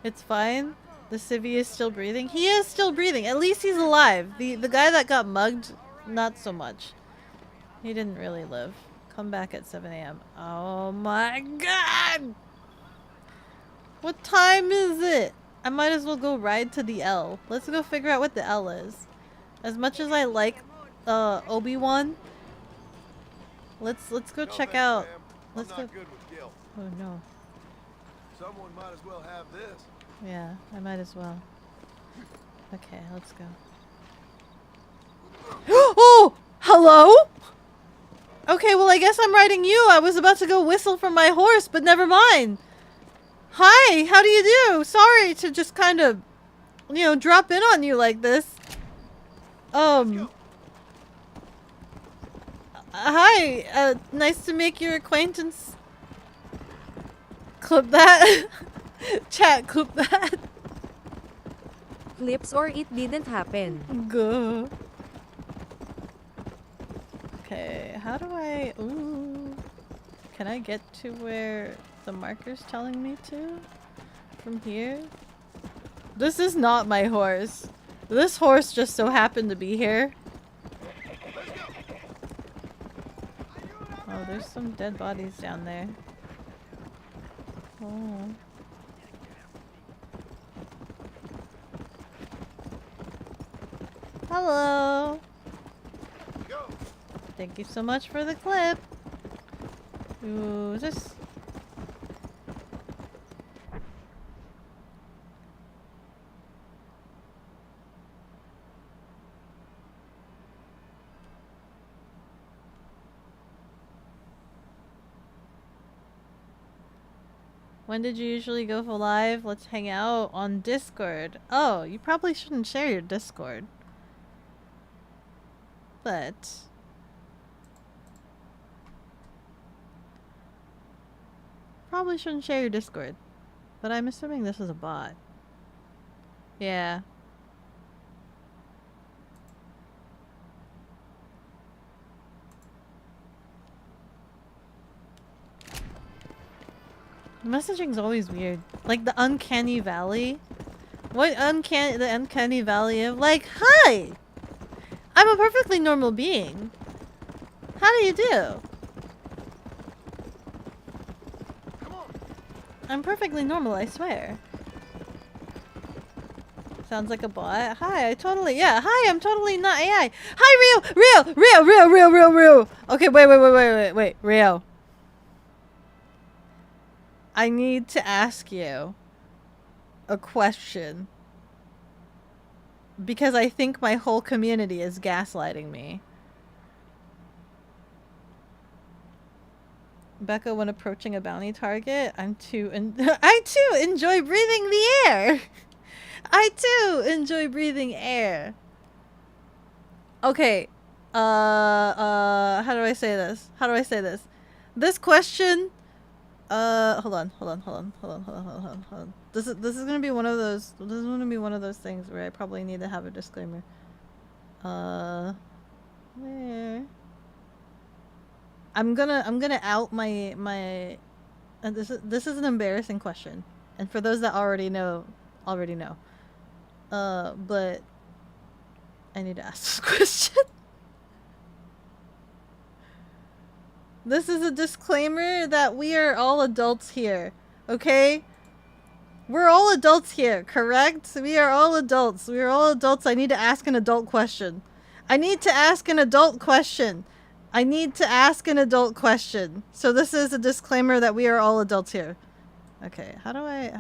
It's fine. The civvy is still breathing. He is still breathing. At least he's alive. The guy that got mugged, not so much. He didn't really live. Come back at 7 a.m. Oh my god! What time is it? I might as well go ride to the L. Let's go figure out what the L is. As much as I like Obi-Wan, let's go check out. Let's go. Oh no. Someone might as well have this. Yeah, I might as well. Okay, let's go. Oh! Hello? Okay, well I guess I'm riding you. I was about to go whistle from my horse, but never mind. Hi, how do you do? Sorry to just kind of, you know, drop in on you like this. Hi, nice to make your acquaintance. Clip that. Chat, clip that. Clips or it didn't happen. Go. Okay, how do I... Ooh. Can I get to where the marker's telling me to? From here? This is not my horse. This horse just so happened to be here. Oh, there's some dead bodies down there. Oh. Hello. Thank you so much for the clip. Ooh, is this... When did you usually go for live? Let's hang out on Discord. Oh, you probably shouldn't share your Discord. But probably shouldn't share your Discord. But I'm assuming this is a bot. Yeah. Messaging's always weird. Like the uncanny valley. What the uncanny valley of like, hi! I'm a perfectly normal being. How do you do? I'm perfectly normal, I swear. Sounds like a bot. Hi, yeah, hi, I'm totally not AI. Hi, Rio! Okay, wait, Rio. I need to ask you a question. Because I think my whole community is gaslighting me. Becca, when approaching a bounty target, I too enjoy breathing the air. I too enjoy breathing air. Okay. How do I say this? This question. Hold on. This is gonna be one of those. This is gonna be one of those things where I probably need to have a disclaimer. Where? I'm gonna out my. And this is an embarrassing question, and for those that already know. But I need to ask this question. This is a disclaimer that we are all adults here, okay? We're all adults here, correct? We are all adults. I need to ask an adult question. So this is a disclaimer that we are all adults here. Okay, how do I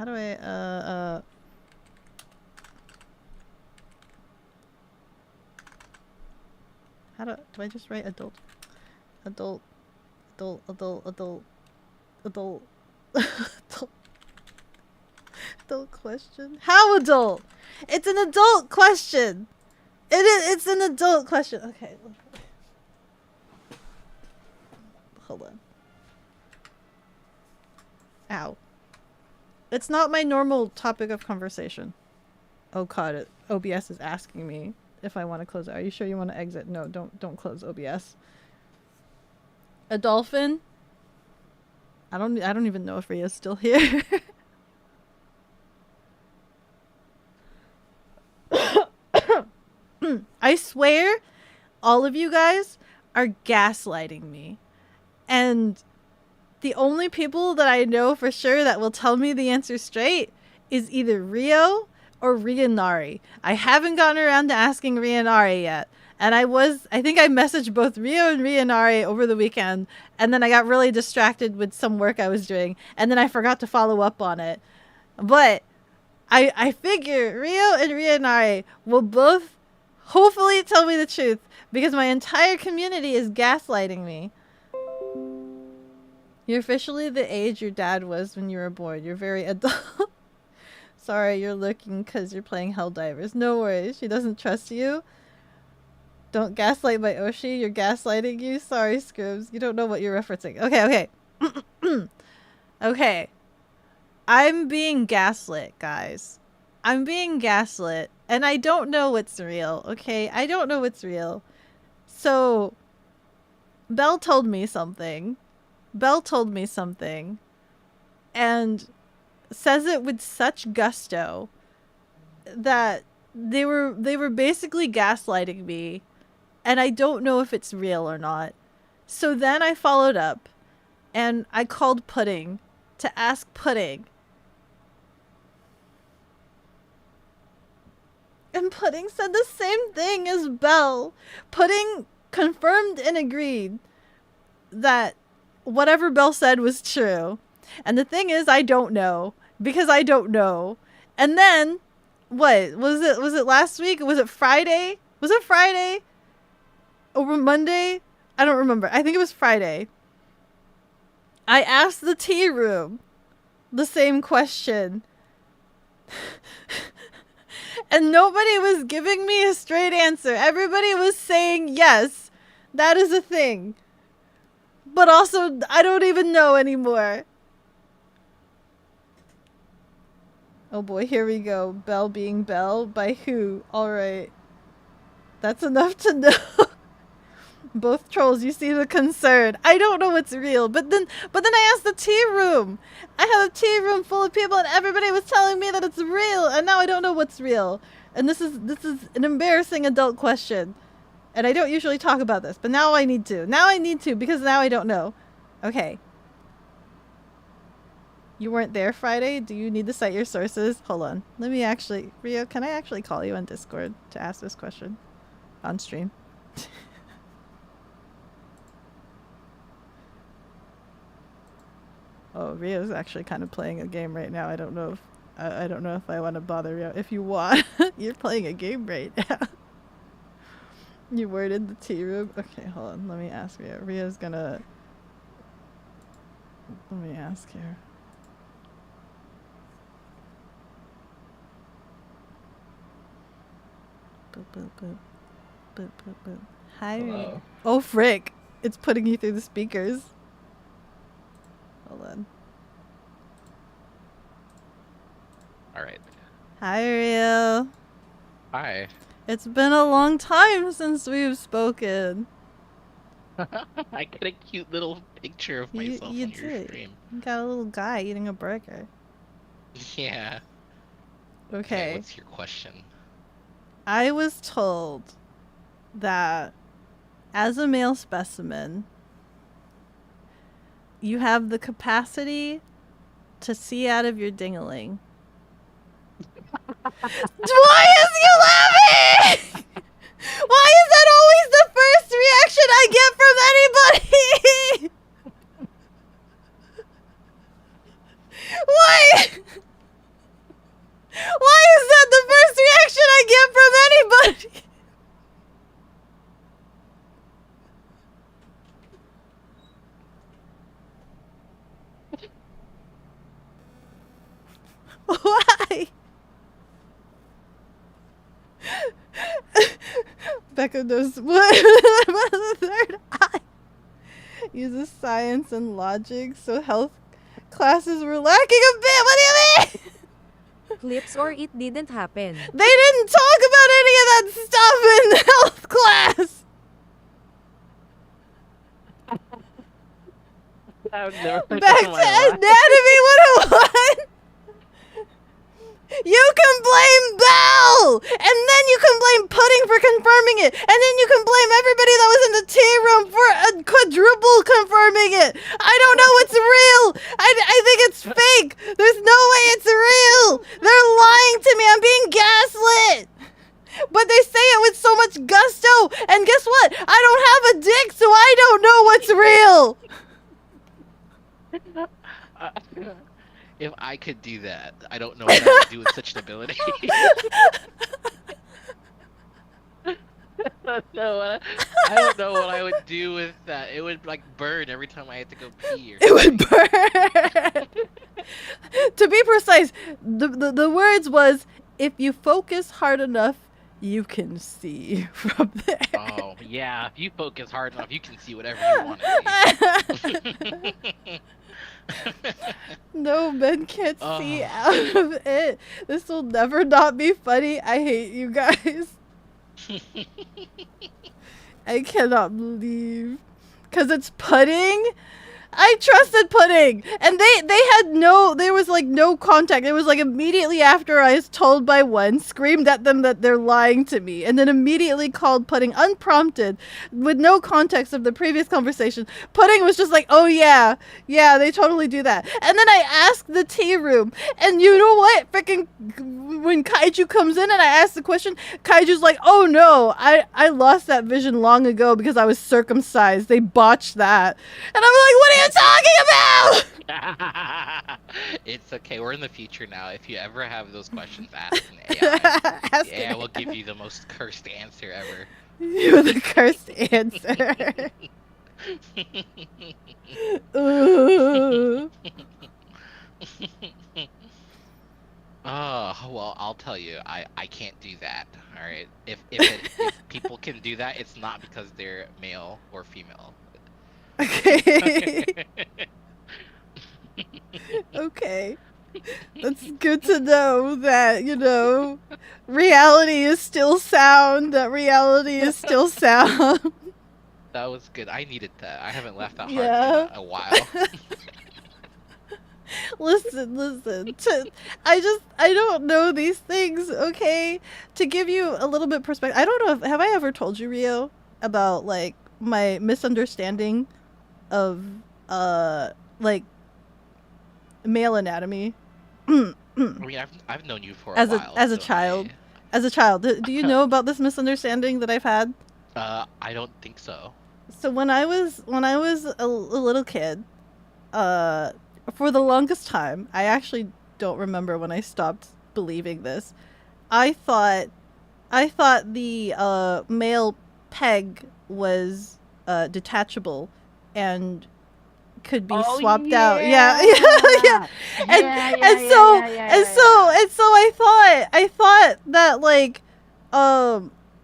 just write adult question? How adult? It's an adult question. It's an adult question. Okay. Hold on. Ow. It's not my normal topic of conversation. Oh god, OBS is asking me if I want to close it. Are you sure you want to exit? No, don't close OBS. A dolphin? I don't even know if Ria's still here. I swear all of you guys are gaslighting me. And the only people that I know for sure that will tell me the answer straight is either Rio or Rianari. I haven't gotten around to asking Rianari yet. And I think I messaged both Rio and Rianari over the weekend, and then I got really distracted with some work I was doing, and then I forgot to follow up on it. But I figure Rio and Rianari will both hopefully tell me the truth, because my entire community is gaslighting me. You're officially the age your dad was when you were born. You're very adult. Sorry, you're looking because you're playing Helldivers. No worries. She doesn't trust you. Don't gaslight my Oshi. You're gaslighting you. Sorry, Scribs. You don't know what you're referencing. Okay. Okay. I'm being gaslit, guys. I'm being gaslit. And I don't know what's real, okay? I don't know what's real. So, Belle told me something. And says it with such gusto that they were basically gaslighting me, and I don't know if it's real or not. So then I followed up and I called Pudding to ask Pudding. And Pudding said the same thing as Belle. Pudding confirmed and agreed that whatever Belle said was true. And the thing is, I don't know. Because I don't know. And then, what? Was it last week? Was it Friday? Was it Friday? Over Monday? I don't remember. I think it was Friday. I asked the tea room. the same question. And nobody was giving me a straight answer. Everybody was saying yes, that is a thing. But also, I don't even know anymore. Oh boy, here we go. Belle being Belle? By who? Alright. That's enough to know. Both trolls, you see the concern. I don't know what's real, but then I asked the tea room. I had a tea room full of people and everybody was telling me that it's real, and now I don't know what's real. And this is an embarrassing adult question. And I don't usually talk about this, but now I need to. Now I need to because now I don't know. Okay. You weren't there Friday? Do you need to cite your sources? Hold on. Let me actually... Rio, can I actually call you on Discord to ask this question? On stream. Oh, Rio's actually kind of playing a game right now. I don't know if I don't know if I want to bother Rio. If you want, you're playing a game right now. You weren't in the tea room? Okay, hold on. Let me ask Rio. Rio's gonna... Let me ask here. Boop, boop, boop. Boop, boop, boop. Hi, Rio. Oh, frick. It's putting you through the speakers. Hold on. Alright. Hi, Rio. Hi. It's been a long time since we've spoken. I got a cute little picture of myself on your stream. You got a little guy eating a burger. Yeah. Okay. What's your question? I was told that as a male specimen, you have the capacity to see out of your ding-a-ling. Why is you laughing? Why is that always the first reaction I get from anybody? Why? Why is that the first reaction I get from anybody? Why? Becca knows what the third eye uses science and logic, so health classes were lacking a bit. What do you mean? Clips or it didn't happen. They didn't talk about any of that stuff in health class. Back to Anatomy 101. You can blame Belle! And then you can blame Pudding for confirming it! And then you can blame everybody that was in the tea room for a quadruple confirming it! I don't know what's real! I think it's fake! There's no way it's real! They're lying to me! I'm being gaslit! But they say it with so much gusto! And guess what? I don't have a dick, so I don't know what's real! If I could do that, I don't know what I would do with such an ability. No, I don't know what I would do with that. It would like burn every time I had to go pee. Or it would burn. To be precise, the words was, if you focus hard enough, you can see from there. Oh yeah, if you focus hard enough, you can see whatever you want to see. No, men can't see out of it. This will never not be funny. I hate you guys. I cannot believe. 'Cause it's Pudding? I trusted Pudding! And there was like no contact. It was like immediately after I was told by one, screamed at them that they're lying to me, and then immediately called Pudding unprompted, with no context of the previous conversation. Pudding was just like, oh yeah, they totally do that. And then I asked the tea room, and you know what? Freaking, when Kaiju comes in and I ask the question, Kaiju's like, oh no, I lost that vision long ago because I was circumcised. They botched that. And I'm like, what are you talking about? It's okay. We're in the future now. If you ever have those questions, ask an AI. The AI will give you the most cursed answer ever. You're the cursed answer. Ooh. Well, I'll tell you, I can't do that. All right. If people can do that, it's not because they're male or female. Okay. Okay. That's good to know that, reality is still sound, that reality is still sound. That was good. I needed that. I haven't laughed that hard Yeah. in a while. Listen. I don't know these things, okay? To give you a little bit perspective, I don't know have I ever told you, Rio, about like my misunderstanding of like male anatomy I mean, I've known you for a as while. a so child. As a child, do you know about this misunderstanding that I've had? I don't think so. So when I was a little kid, for the longest time, I actually don't remember when I stopped believing this. I thought the male peg was detachable and could be swapped out. Yeah, yeah. And so I thought that like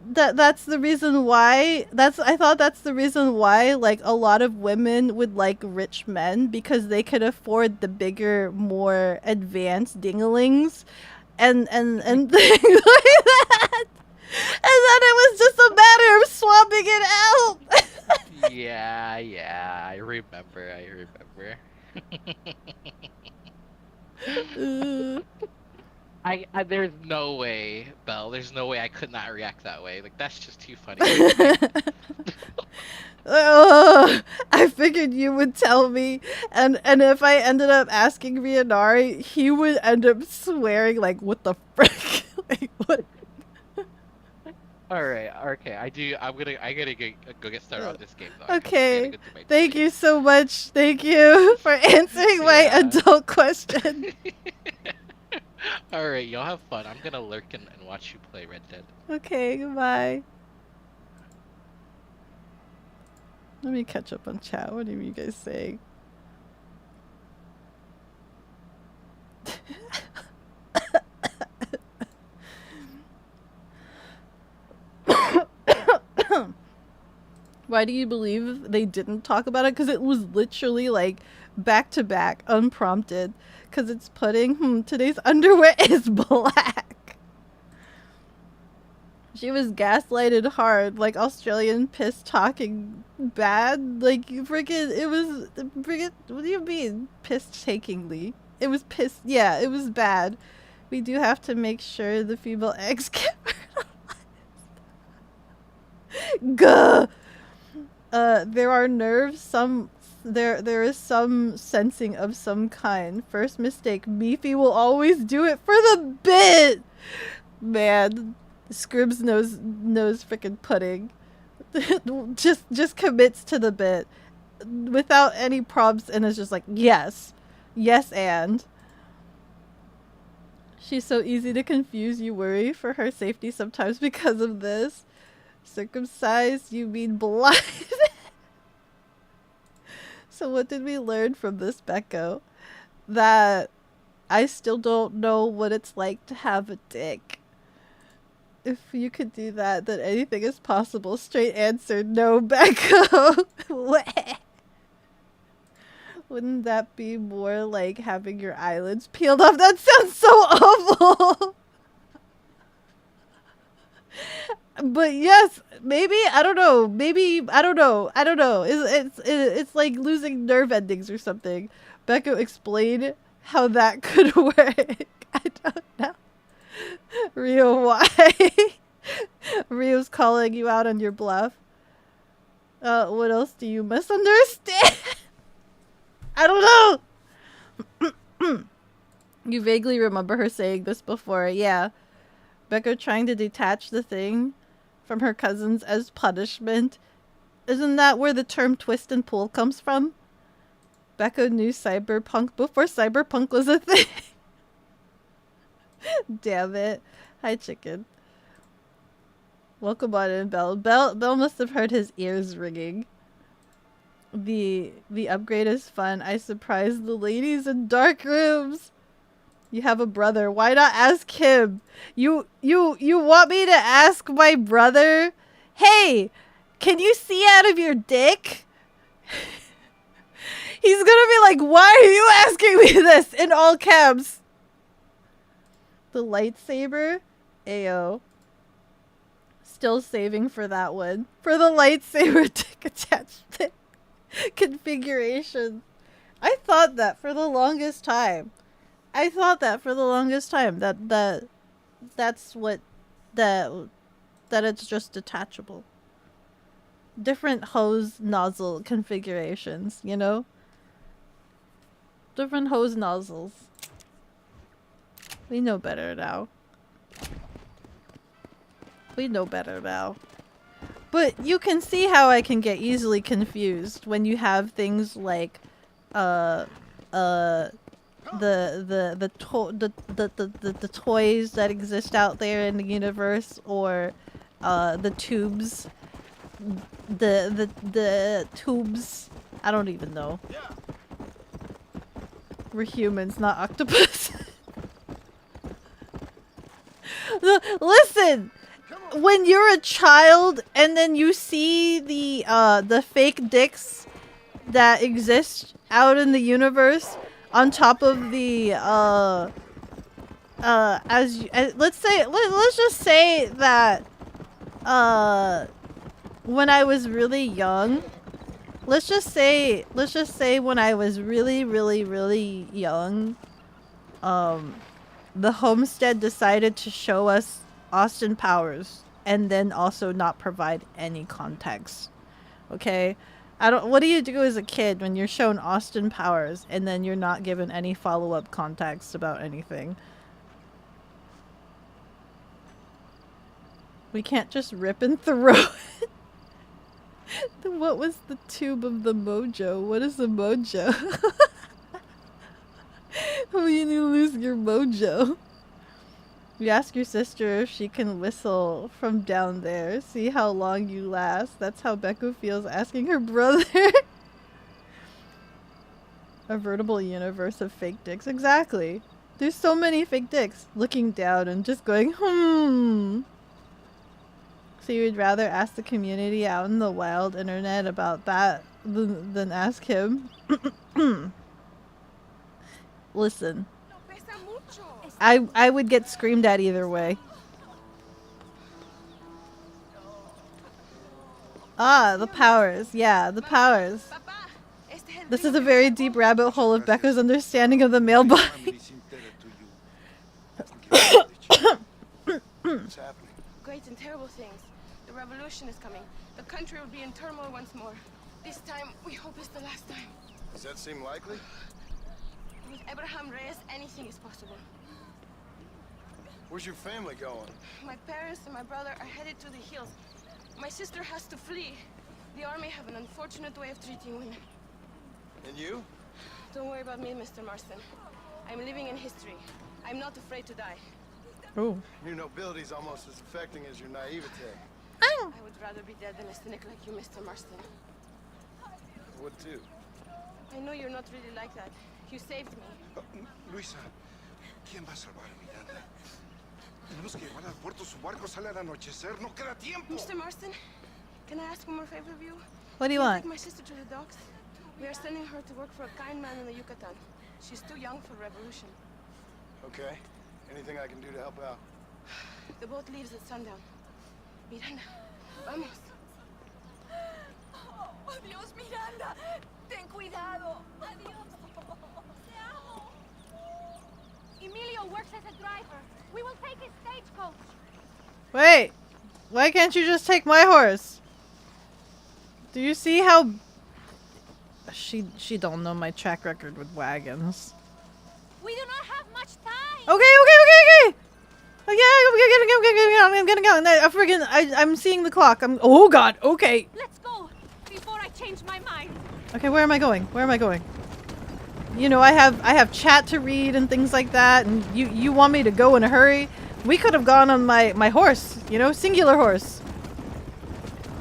that's the reason why I thought that's the reason why like a lot of women would like rich men, because they could afford the bigger, more advanced dinglings and things like that. And then it was just a matter of swapping it out. Yeah, I remember. There's no way, Belle. There's no way I could not react that way. Like that's just too funny. I figured you would tell me, and if I ended up asking Rianari, he would end up swearing like, "What the frick?" Like, what? All right, okay. I gotta go get started on this game though. Okay. Thank you so much. Thank you for answering my adult question. All right, y'all have fun. I'm gonna lurk and watch you play Red Dead. Okay, goodbye. Let me catch up on chat. What are you guys saying? Why do you believe they didn't talk about it? Because it was literally like back to back, unprompted. Because it's putting, today's underwear is black. She was gaslighted hard, like Australian piss talking bad. Like, it was, what do you mean, piss takingly? It was piss, yeah, it was bad. We do have to make sure the female eggs get fertilized. Gah! There are nerves, there is some sensing of some kind. First mistake, Beefy will always do it for the bit! Man, Scribs knows frickin' pudding. just commits to the bit without any prompts and is just like, yes, and. She's so easy to confuse, you worry for her safety sometimes because of this. Circumcised, you mean blind? So what did we learn from this, Becco? That I still don't know what it's like to have a dick. If you could do that, then anything is possible. Straight answer, no, Becco. Wouldn't that be more like having your eyelids peeled off? That sounds so awful. But yes, maybe, I don't know. Maybe, I don't know. It's like losing nerve endings or something. Becca, explain how that could work. I don't know. Rio, why? Rio's calling you out on your bluff. What else do you misunderstand? I don't know. You vaguely remember her saying this before. Yeah. Becca trying to detach the thing from her cousins as punishment. Isn't that where the term twist and pull comes from? Becca knew cyberpunk before cyberpunk was a thing. Damn it. Hi, chicken. Welcome on in, Belle. Belle must have heard his ears ringing. The upgrade is fun. I surprised the ladies in dark rooms. You have a brother. Why not ask him? You want me to ask my brother? Hey, can you see out of your dick? He's gonna be like, why are you asking me this? In all caps. The lightsaber? Ayo. Still saving for that one. For the lightsaber dick attachment configuration. I thought that for the longest time. That's what that it's just detachable. Different hose nozzle configurations, you know? Different hose nozzles. We know better now. But you can see how I can get easily confused when you have things like the toys that exist out there in the universe, or the tubes, the tubes. I don't even know. We're humans, not octopus. Listen, when you're a child and then you see the fake dicks that exist out in the universe on top of the let's just say that when I was really young, let's just say when I was really young, the Homestead decided to show us Austin Powers and then also not provide any context. Okay? What do you do as a kid when you're shown Austin Powers and then you're not given any follow-up context about anything? We can't just rip and throw it. What was the tube of the mojo? What is the mojo? When you lose your mojo. You ask your sister if she can whistle from down there. See how long you last. That's how Becca feels asking her brother. A veritable universe of fake dicks. Exactly. There's so many fake dicks looking down and just going, So you would rather ask the community out in the wild internet about that than ask him? Listen. I would get screamed at either way. Ah, the powers. Yeah, the powers. This is a very deep rabbit hole of Becca's understanding of the male body. What's happening? Great and terrible things. The revolution is coming. The country will be in turmoil once more. This time, we hope it's the last time. Does that seem likely? With Abraham Reyes, anything is possible. Where's your family going? My parents and my brother are headed to the hills. My sister has to flee. The army have an unfortunate way of treating women. And you? Don't worry about me, Mr. Marston. I'm living in history. I'm not afraid to die. Oh. Your nobility's almost as affecting as your naivete. I would rather be dead than a cynic like you, Mr. Marston. Would too. I know you're not really like that. You saved me. Luisa, ¿quién va a salvar a Miranda? Tenemos que llevar al puerto. Su barco sale al anochecer. No queda tiempo. Mr. Marston, can I ask one more favor of you? What do you Can want? take my sister to the docks? We are sending her to work for a kind man in the Yucatan. She's too young for revolution. Okay. Anything I can do to help out? The boat leaves at sundown. Miranda, vamos. Oh, Dios, Miranda. Ten cuidado. Adiós. Te amo. Emilio works as a driver. We will take his stagecoach. Wait. Why can't you just take my horse? Do you see how... She don't know my track record with wagons. We do not have much time. Okay. I'm gonna go. I'm seeing the clock. Oh god, okay. Let's go before I change my mind. Okay, where am I going? You know, I have chat to read and things like that, and you want me to go in a hurry? We could have gone on my horse, you know, singular horse.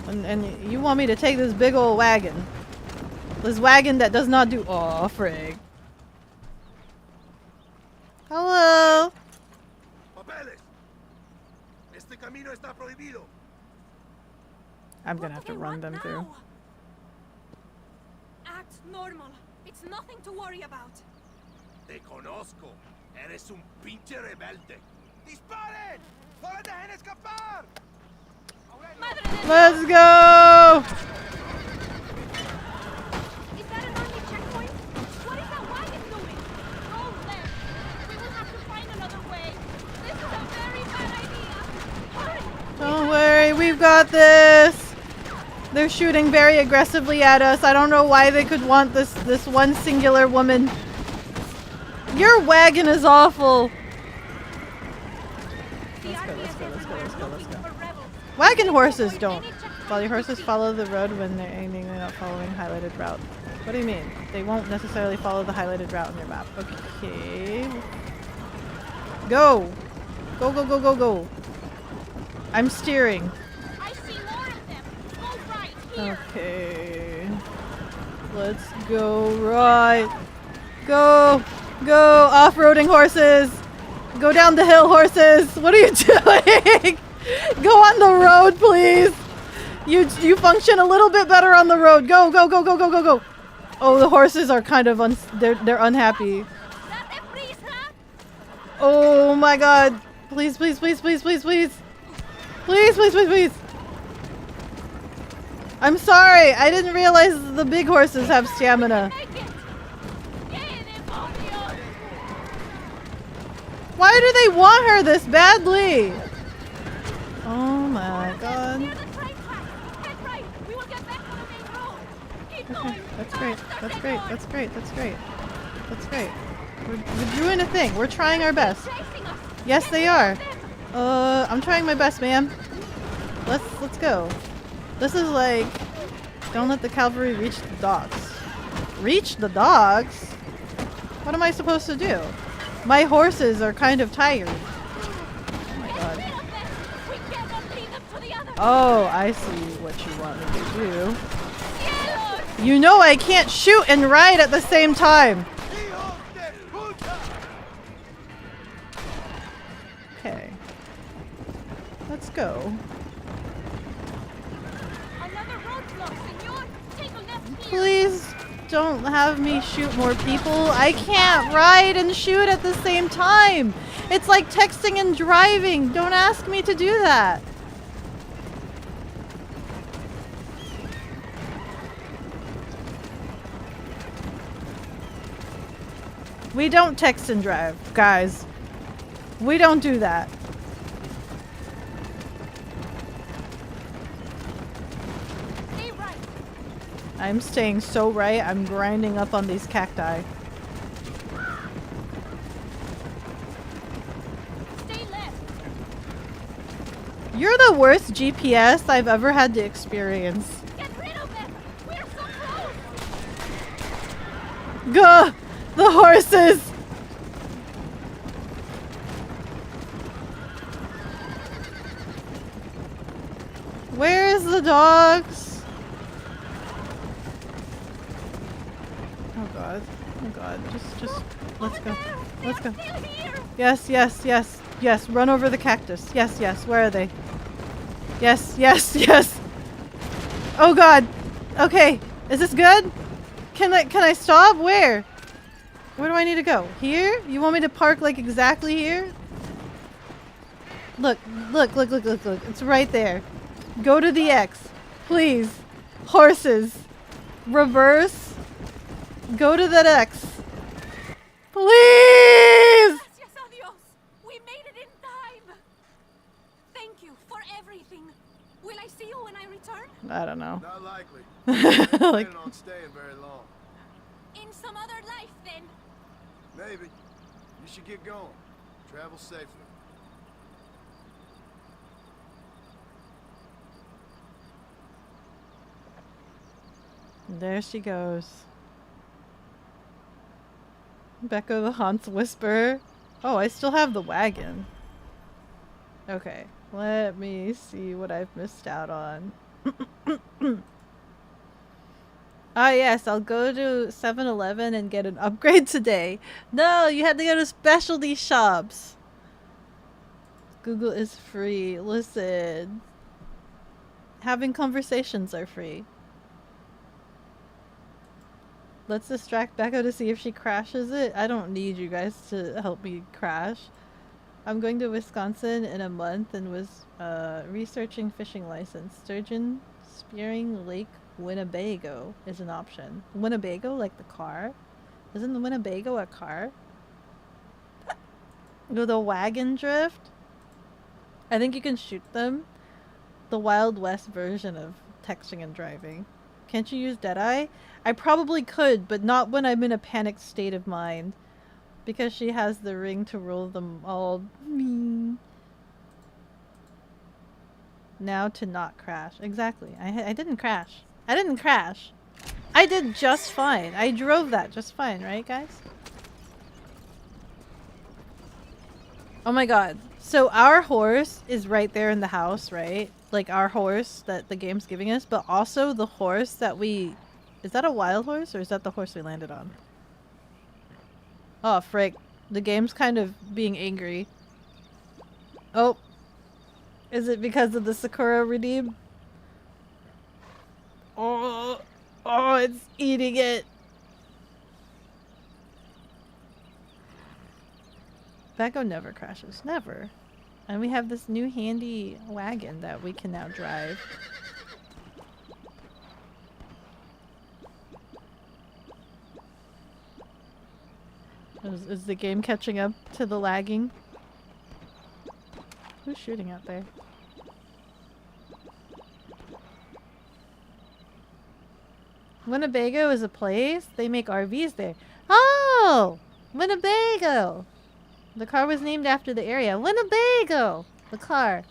And you want me to take this big old wagon. This wagon that does not do... Aw, frig. Hello! I'm gonna have to run them through. Act normal. It's nothing to worry about. Te conozco. Eres un pinche rebelde. ¡Disparen! ¡No la dejen escapar! Madre de Let's go! Is that an army checkpoint? What is that wagon doing? Go left. We will have to find another way. This is a very bad idea. Hurry! Don't worry, we've got this. They're shooting very aggressively at us. I don't know why they could want this one singular woman. Your wagon is awful. Let's go. Wagon horses don't. While your horses follow the road when they're aiming, they're not following highlighted route. What do you mean? They won't necessarily follow the highlighted route on your map. Okay. Go! Go. I'm steering. I see more of them. Go right here. Okay. Let's go right. Go! Off-roading horses! Go down the hill, horses! What are you doing? Go on the road, please! You function a little bit better on the road. Go! Oh, the horses are kind of they're unhappy. Oh my god. Please. Please. I'm sorry. I didn't realize the big horses have stamina. Why do they want her this badly? Oh my god. Okay, that's great. We're doing a thing. We're trying our best. Yes, they are. I'm trying my best, ma'am. Let's go. This is like, don't let the cavalry reach the dogs. Reach the dogs? What am I supposed to do? My horses are kind of tired. Oh my god. Oh, I see what you want me to do. You know I can't shoot and ride at the same time. Okay. Let's go. Please don't have me shoot more people. I can't ride and shoot at the same time. It's like texting and driving. Don't ask me to do that. We don't text and drive, guys. We don't do that. Stay right. I'm staying so right. I'm grinding up on these cacti. Stay left. You're the worst GPS I've ever had to experience. Get rid of them. We're so close. Gah! The horses! Where's the dogs? Oh god. Oh god. Just let's go. Let's go. Yes. Run over the cactus. Yes. Where are they? Yes. Oh god. Okay. Is this good? Can I stop? Where? Where do I need to go? Here? You want me to park like exactly here? Look. It's right there. Go to the X. Please. Horses. Reverse. Go to that X. Please! Gracias a Dios. We made it in time. Thank you for everything. Will I see you when I return? I don't know. Not likely. Like, Planning on staying very long. In some other life, then. Maybe. You should get going. Travel safely. there she goes. Becca the Haunts Whisperer. Oh, I still have the wagon. Okay, let me see what I've missed out on. Ah, yes, I'll go to 7-Eleven and get an upgrade today. No, you had to go to specialty shops. Google is free. Listen. Having conversations are free. Let's distract Becca to see if she crashes it. I don't need you guys to help me crash. I'm going to Wisconsin in a month and was researching fishing license. Sturgeon Spearing Lake Winnebago is an option. Winnebago, like the car? Isn't the Winnebago a car? Go the wagon drift? I think you can shoot them. The Wild West version of texting and driving. Can't you use Deadeye? I probably could, but not when I'm in a panicked state of mind. Because she has the ring to rule them all. Now to not crash. Exactly. I didn't crash. I didn't crash. I did just fine. I drove that just fine, right, guys? Oh my god. So our horse is right there in the house, right? Like our horse that the game's giving us, but also the horse that we... Is that a wild horse or is that the horse we landed on? Oh, frick. The game's kind of being angry. Oh. Is it because of the Sakura redeem? Oh. Oh, it's eating it. Becco never crashes. Never. And we have this new handy wagon that we can now drive. Is the game catching up to the lagging? Who's shooting out there? Winnebago is a place? They make RVs there. Oh! Winnebago! The car was named after the area. Winnebago! The car.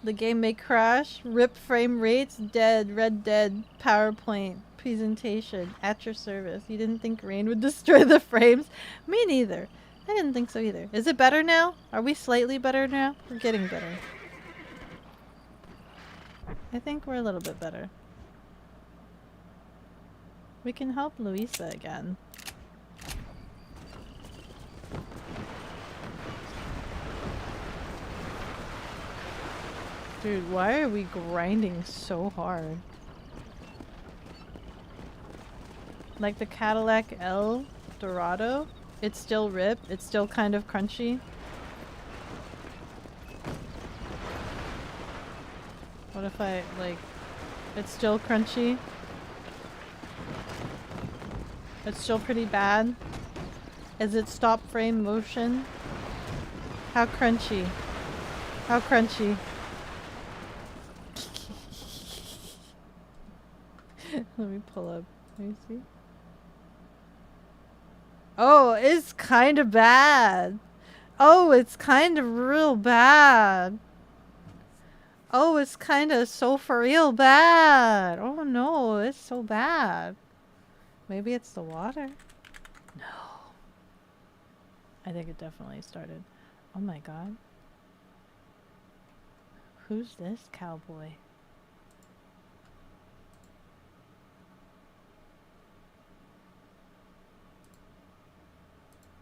The game may crash. Rip frame rates. Dead. Red Dead. PowerPoint. Presentation. At your service. You didn't think rain would destroy the frames? Me neither. I didn't think so either. Is it better now? Are we slightly better now? We're getting better. I think we're a little bit better. We can help Luisa again. Dude, why are we grinding so hard? Like the Cadillac El Dorado? It's still ripped. It's still kind of crunchy. What if I, like... It's still crunchy? It's still pretty bad? Is it stop frame motion? How crunchy? How crunchy? Let me pull up. Let me see. Oh, it's kind of bad. Oh, it's kind of real bad. Oh, it's kind of so for real bad. Oh no, it's so bad. Maybe it's the water? No. I think it definitely started. Oh my god. Who's this cowboy?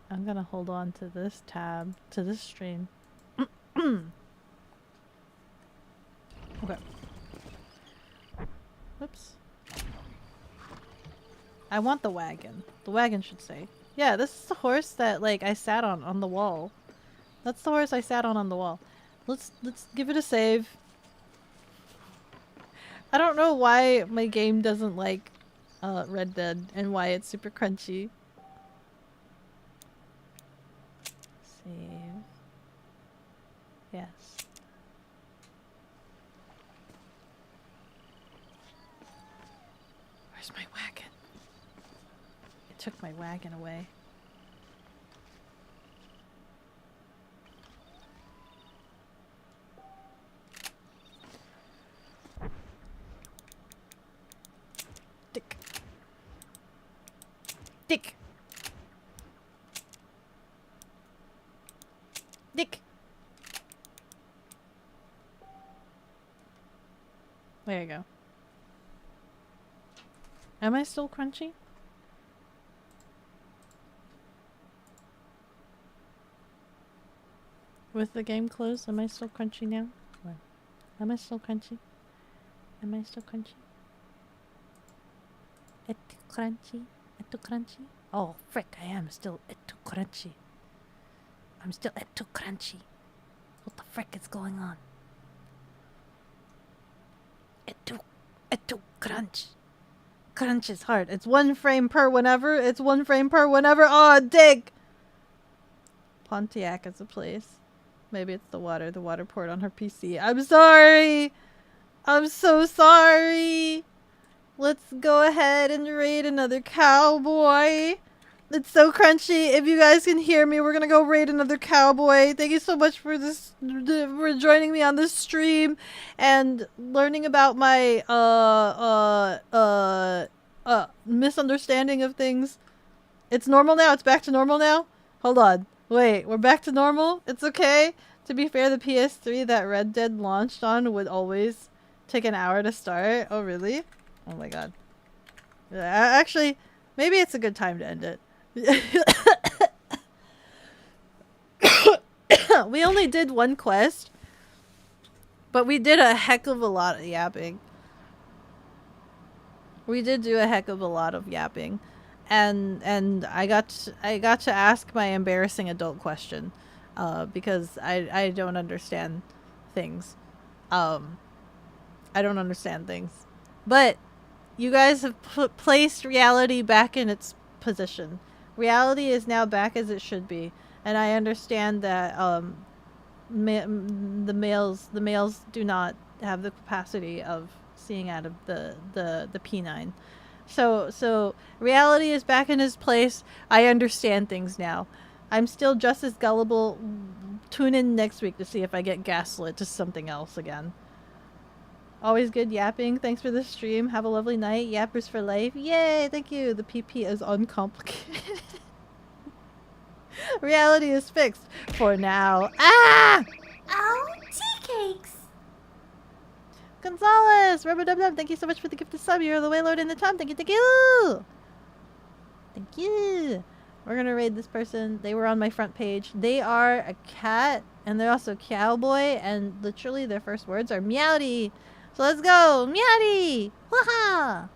I'm gonna hold on to this tab, to this stream. Okay. Whoops. I want the wagon. The wagon should say. Yeah, this is the horse that, like, I sat on the wall. That's the horse I sat on the wall. Let's give it a save. I don't know why my game doesn't like Red Dead and why it's super crunchy. Save. Yes. Where's my wagon? It took my wagon away. Dick. Dick. Dick. There you go. Am I still crunchy? With the game closed, am I still crunchy now? What? Am I still crunchy? Am I still crunchy? It's crunchy. It's too crunchy. Oh, frick, I am still too crunchy. I'm still too crunchy. What the frick is going on? It too crunch. Crunch is hard. It's 1 frame per whenever. It's 1 frame per whenever. Oh, dig! Pontiac is a place. Maybe it's the water. The water poured on her PC. I'm sorry! I'm so sorry! Let's go ahead and raid another cowboy. It's so crunchy. If you guys can hear me, we're gonna go raid another cowboy. Thank you so much for for joining me on this stream and learning about my misunderstanding of things. It's normal now. It's back to normal now. Hold on. Wait, we're back to normal? It's okay? To be fair, the PS3 that Red Dead launched on would always take an hour to start. Oh, really? Oh my god. Actually, maybe it's a good time to end it. We only did 1 quest, but we did a heck of a lot of yapping. We did do a heck of a lot of yapping, and I got to ask my embarrassing adult question, because I don't understand things. I don't understand things, but you guys have placed reality back in its position. Reality is now back as it should be, and I understand that the males do not have the capacity of seeing out of the P9. So reality is back in its place. I understand things now. I'm still just as gullible. Tune in next week to see if I get gaslit to something else again. Always good yapping. Thanks for the stream. Have a lovely night. Yappers for life. Yay! Thank you. The PP is uncomplicated. Reality is fixed for now. Ah! Oh, tea cakes! Gonzalez! Rubber-dub-dub, thank you so much for the gift of sub. You're the Waylord in the time. Thank you, thank you! Thank you! We're gonna raid this person. They were on my front page. They are a cat, and they're also cowboy, and literally their first words are meowdy. So let's go! Meowdy! Waha!